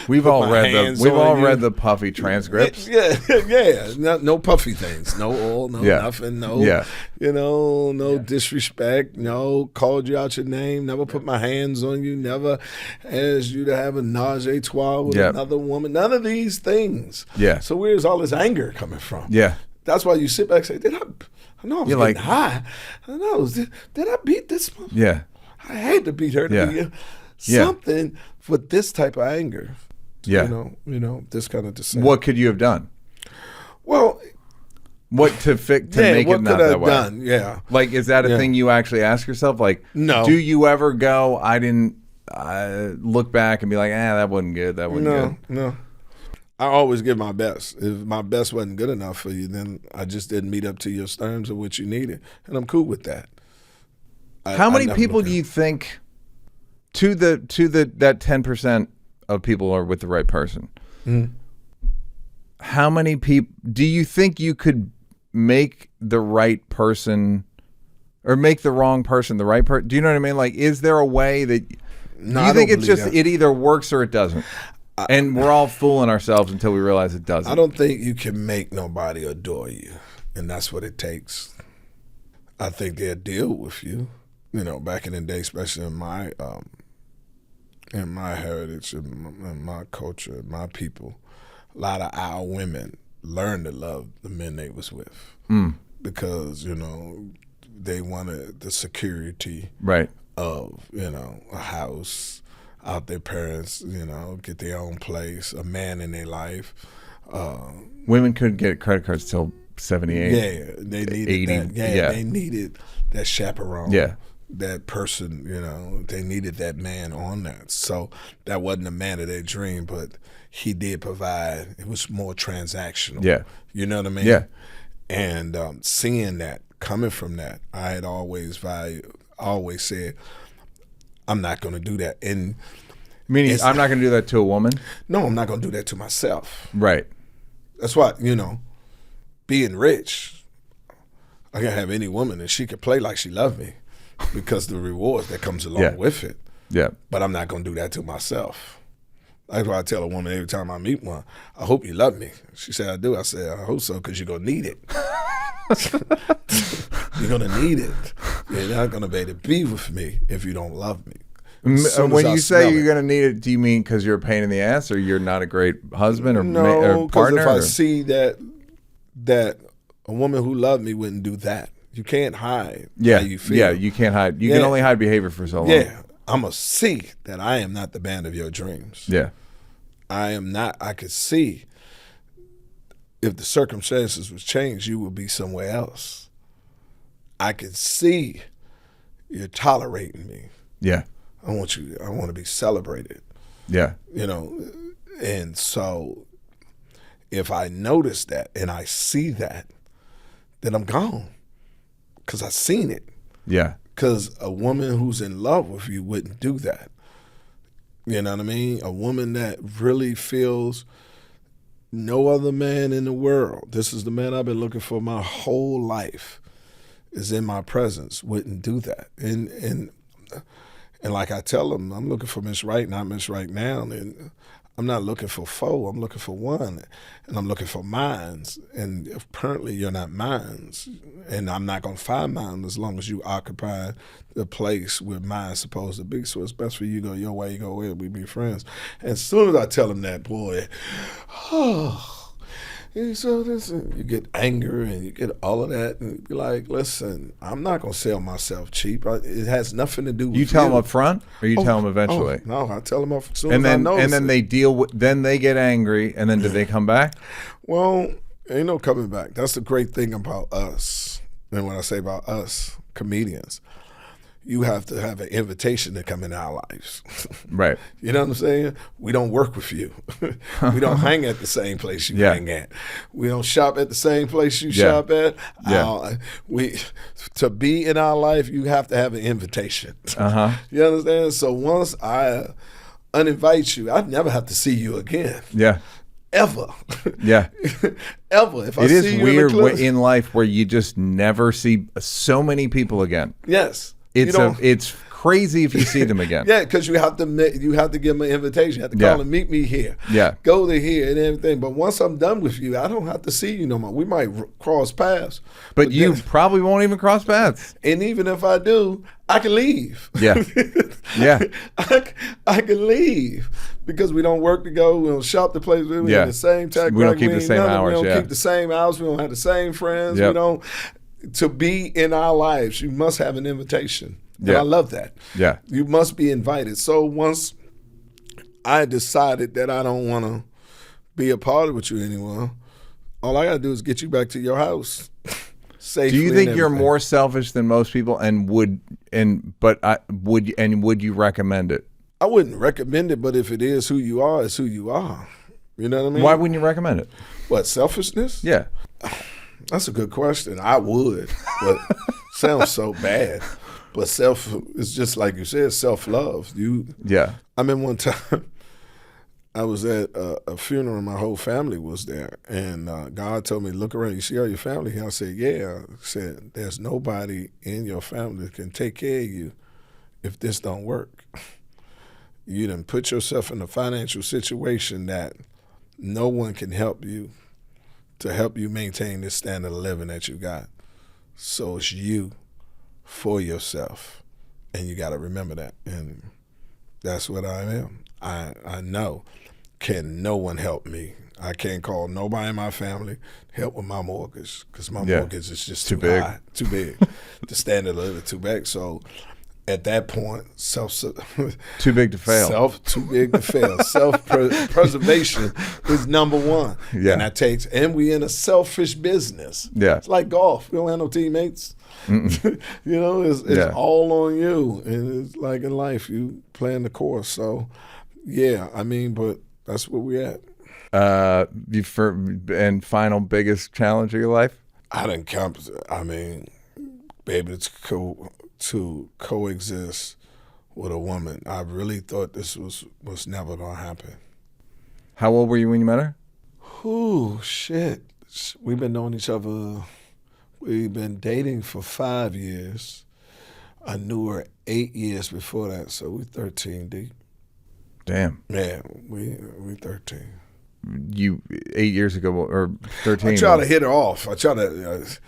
Speaker 1: we've all read the puffy transcripts.
Speaker 2: Yeah. No puffy things. No oil, nothing, no disrespect, no called you out your name, never put my hands on you, never asked you to have a menage a trois with another woman. None of these things.
Speaker 1: Yeah.
Speaker 2: So where's all this anger coming from?
Speaker 1: Yeah.
Speaker 2: That's why you sit back and say, I know I was getting high. I know. Did I beat this?
Speaker 1: Yeah.
Speaker 2: I had to beat her to be something for this type of anger.
Speaker 1: Yeah.
Speaker 2: You know, this kind of descent.
Speaker 1: What could you have done?
Speaker 2: Well,
Speaker 1: what to make it not that way?
Speaker 2: Done? Yeah.
Speaker 1: Like, is that a thing you actually ask yourself? Like,
Speaker 2: no.
Speaker 1: Do you ever go, I didn't look back and be like, that wasn't good. That wasn't good.
Speaker 2: No. I always give my best. If my best wasn't good enough for you, then I just didn't meet up to your terms of what you needed. And I'm cool with that.
Speaker 1: How many people do you think to that 10% of people are with the right person?
Speaker 2: Mm-hmm.
Speaker 1: How many people do you think you could make the right person or make the wrong person the right person? Do you know what I mean? Like, is there a way that you think it's just it either works or it doesn't? And we're all fooling ourselves until we realize it doesn't.
Speaker 2: I don't think you can make nobody adore you, and that's what it takes. I think they'll deal with you. You know, back in the day, especially in my heritage and my culture, and my people, a lot of our women learned to love the men they was with because they wanted the security of a house, out their parents, get their own place, a man in their life.
Speaker 1: Women couldn't get credit cards till 78.
Speaker 2: Yeah, they needed
Speaker 1: 80,
Speaker 2: that. They needed that chaperone.
Speaker 1: Yeah.
Speaker 2: That person, they needed that man on that. So that wasn't a man of their dream, but he did provide. It was more transactional.
Speaker 1: Yeah.
Speaker 2: You know what I mean?
Speaker 1: Yeah.
Speaker 2: And seeing that, coming from that, I had always said, I'm not going to do that. And
Speaker 1: meaning I'm not going to do that to a woman?
Speaker 2: No, I'm not going to do that to myself.
Speaker 1: Right.
Speaker 2: That's why, being rich, I can have any woman and she can play like she loved me because the rewards that comes along with it.
Speaker 1: Yeah.
Speaker 2: But I'm not going to do that to myself. That's why I tell a woman every time I meet one, I hope you love me. She said, I do. I said, I hope so because you're going to need it. You're going to need it. You're not going to be able to be with me if you don't love me.
Speaker 1: When you say you're going to need it, do you mean because you're a pain in the ass or you're not a great husband or partner?
Speaker 2: Because if I see that a woman who loved me wouldn't do that. You can't hide how you feel.
Speaker 1: Yeah, you can't hide. You can only hide behavior for so long.
Speaker 2: Yeah, I'm going to see that I am not the man of your dreams.
Speaker 1: Yeah.
Speaker 2: I could see if the circumstances was changed, you would be somewhere else. I could see you're tolerating me.
Speaker 1: Yeah.
Speaker 2: I want to be celebrated.
Speaker 1: Yeah.
Speaker 2: You know, and so if I notice that and I see that, then I'm gone because I've seen it.
Speaker 1: Yeah.
Speaker 2: Because a woman who's in love with you wouldn't do that. You know what I mean? A woman that really feels no other man in the world, this is the man I've been looking for my whole life, is in my presence, wouldn't do that. And like I tell them, I'm looking for Miss Right, not Miss Right now. And I'm not looking for foe, I'm looking for one. And I'm looking for mines. And apparently you're not mines. And I'm not going to find mine as long as you occupy the place where mine's supposed to be. So it's best for you to go your way, you go away, we be friends. And as soon as I tell him that, boy, so you get anger and you get all of that, and you be like, listen, I'm not going to sell myself cheap. It has nothing to do with you.
Speaker 1: You tell them up front, or you tell them eventually?
Speaker 2: No, I tell them up as soon
Speaker 1: and
Speaker 2: as
Speaker 1: then,
Speaker 2: I notice
Speaker 1: and then
Speaker 2: it.
Speaker 1: they deal with. Then they get angry, and then do they come back?
Speaker 2: Well, ain't no coming back. That's the great thing about us. And when I say about us, comedians, you have to have an invitation to come in our lives.
Speaker 1: Right.
Speaker 2: You know what I'm saying? We don't work with you. We don't hang at the same place you hang at. We don't shop at the same place you shop at. To be in our life, you have to have an invitation. You understand? So once I uninvite you, I'd never have to see you again.
Speaker 1: Yeah.
Speaker 2: Ever.
Speaker 1: Yeah.
Speaker 2: Ever. If I
Speaker 1: it is
Speaker 2: see you
Speaker 1: weird
Speaker 2: in
Speaker 1: life where you just never see so many people again.
Speaker 2: Yes.
Speaker 1: It's crazy if you see them again.
Speaker 2: Yeah, because you have to give them an invitation. You have to call them, meet me here.
Speaker 1: Yeah.
Speaker 2: Go to here and everything. But once I'm done with you, I don't have to see you no more. We might cross paths.
Speaker 1: But you probably won't even cross paths.
Speaker 2: And even if I do, I can leave.
Speaker 1: Yeah. Yeah.
Speaker 2: I can leave because we don't work together. We don't shop the place. We have the same tech.
Speaker 1: We don't keep the same hours.
Speaker 2: We don't keep the same hours. We don't have the same friends.
Speaker 1: Yep.
Speaker 2: We don't. To be in our lives, you must have an invitation. And I love that.
Speaker 1: Yeah.
Speaker 2: You must be invited. So once I decided that I don't want to be a part with you anymore, all I got to do is get you back to your house safely.
Speaker 1: Do you think you're more selfish than most people, and would you recommend it?
Speaker 2: I wouldn't recommend it, but if it is who you are, it's who you are. You know what I mean?
Speaker 1: Why wouldn't you recommend it?
Speaker 2: What, selfishness?
Speaker 1: Yeah.
Speaker 2: That's a good question. I would, but sounds so bad. But it's just like you said, self-love. I remember one time I was at a funeral and my whole family was there. And God told me, look around, you see all your family here? I said, yeah. I said, there's nobody in your family that can take care of you if this don't work. You done put yourself in a financial situation that no one can help you to help you maintain this standard of living that you got. So it's you for yourself, and you got to remember that. And that's what I am. I know. Can no one help me? I can't call nobody in my family to help with my mortgage because my mortgage is just too
Speaker 1: big.
Speaker 2: high, too big. The standard of living too big. So at that point,
Speaker 1: too big to fail.
Speaker 2: Too big to fail. Self-preservation is number one.
Speaker 1: Yeah.
Speaker 2: And we in a selfish business.
Speaker 1: Yeah.
Speaker 2: It's like golf. We don't have no teammates. You know, it's all on you. And it's like in life, you playing the course. So, yeah, I mean, but that's where we at.
Speaker 1: And final biggest challenge of your life?
Speaker 2: I mean, baby, it's cool to coexist with a woman. I really thought this was never gonna happen.
Speaker 1: How old were you when you met her?
Speaker 2: Ooh, shit. We've been knowing each other. We've been dating for 5 years. I knew her 8 years before that, so we 13 deep.
Speaker 1: Damn.
Speaker 2: Yeah, we 13.
Speaker 1: You 8 years ago or 13?
Speaker 2: I tried to hit her off. And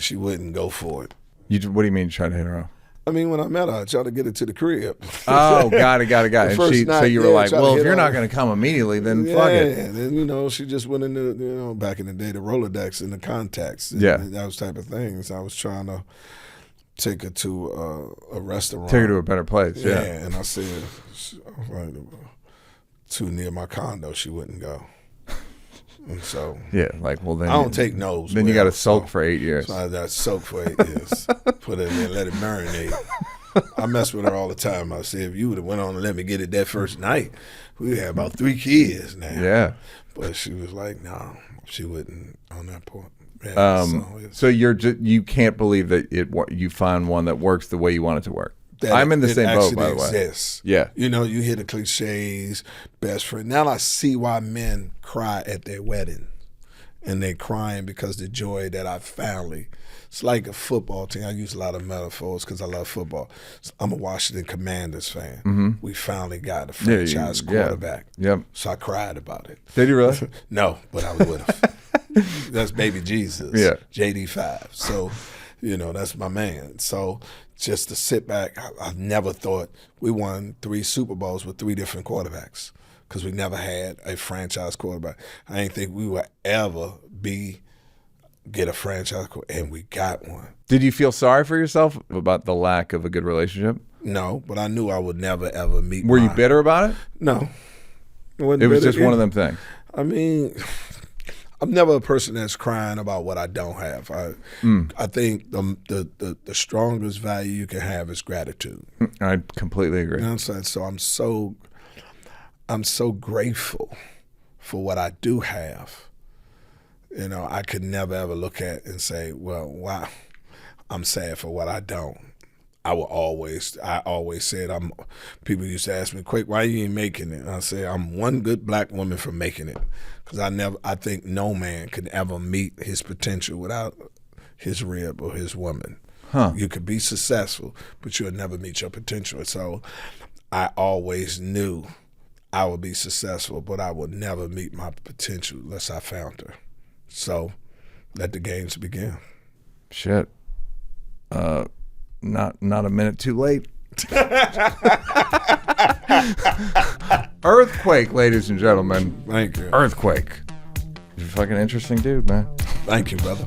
Speaker 2: she wouldn't go for it.
Speaker 1: What do you mean you tried to hit her off?
Speaker 2: I mean, when I met her, I tried to get her to the crib.
Speaker 1: Oh, got it. And so you were like, well, if you're not going to come immediately, then fuck it.
Speaker 2: And then, she just went into, back in the day, the Rolodex and the contacts. And those type of things. I was trying to take her to a restaurant.
Speaker 1: Take her to a better place, yeah.
Speaker 2: And I said, too near my condo, she wouldn't go. And so
Speaker 1: Yeah, like, well, then
Speaker 2: I don't take no's.
Speaker 1: Then you got to soak for 8 years.
Speaker 2: So I got to soak for 8 years. Put it in there, let it marinate. I mess with her all the time. I say, if you would have went on and let me get it that first night, we had about 3 kids now.
Speaker 1: Yeah.
Speaker 2: But she was like, no, she wouldn't on that point. Yeah,
Speaker 1: so you can't believe that you find one that works the way you want it to work. I'm in the same boat, by the way.
Speaker 2: Exists.
Speaker 1: Yeah.
Speaker 2: You know, you hear the cliches, best friend. Now I see why men cry at their wedding. And they're crying because the joy that I finally, it's like a football team. I use a lot of metaphors because I love football. So I'm a Washington Commanders fan. Mm-hmm. We finally got a franchise quarterback.
Speaker 1: Yep.
Speaker 2: So I cried about it.
Speaker 1: Did you really?
Speaker 2: No, but I was with him. That's baby Jesus.
Speaker 1: Yeah.
Speaker 2: JD5. So, you know, that's my man. So just to sit back, I never thought we won 3 Super Bowls with 3 different quarterbacks because we never had a franchise quarterback. I didn't think we would ever get a franchise quarterback, and we got one.
Speaker 1: Did you feel sorry for yourself about the lack of a good relationship?
Speaker 2: No, but I knew I would never, ever meet
Speaker 1: Were you bitter about it?
Speaker 2: No.
Speaker 1: It was just one of them things.
Speaker 2: I mean, I'm never a person that's crying about what I don't have. I think the strongest value you can have is gratitude.
Speaker 1: I completely agree.
Speaker 2: You know what I'm saying? So I'm so grateful for what I do have. You know, I could never ever look at and say, well, wow, I'm sad for what I don't. I always said, people used to ask me, Quake, why you ain't making it? And I say, I'm one good black woman for making it. Because I think no man can ever meet his potential without his rib or his woman.
Speaker 1: Huh.
Speaker 2: You could be successful, but you'll never meet your potential. So I always knew I would be successful, but I would never meet my potential unless I found her. So let the games begin.
Speaker 1: Shit. Not a minute too late. Earthquake, ladies and gentlemen.
Speaker 2: Thank you.
Speaker 1: Earthquake. You're a fucking interesting dude, man.
Speaker 2: Thank you, brother.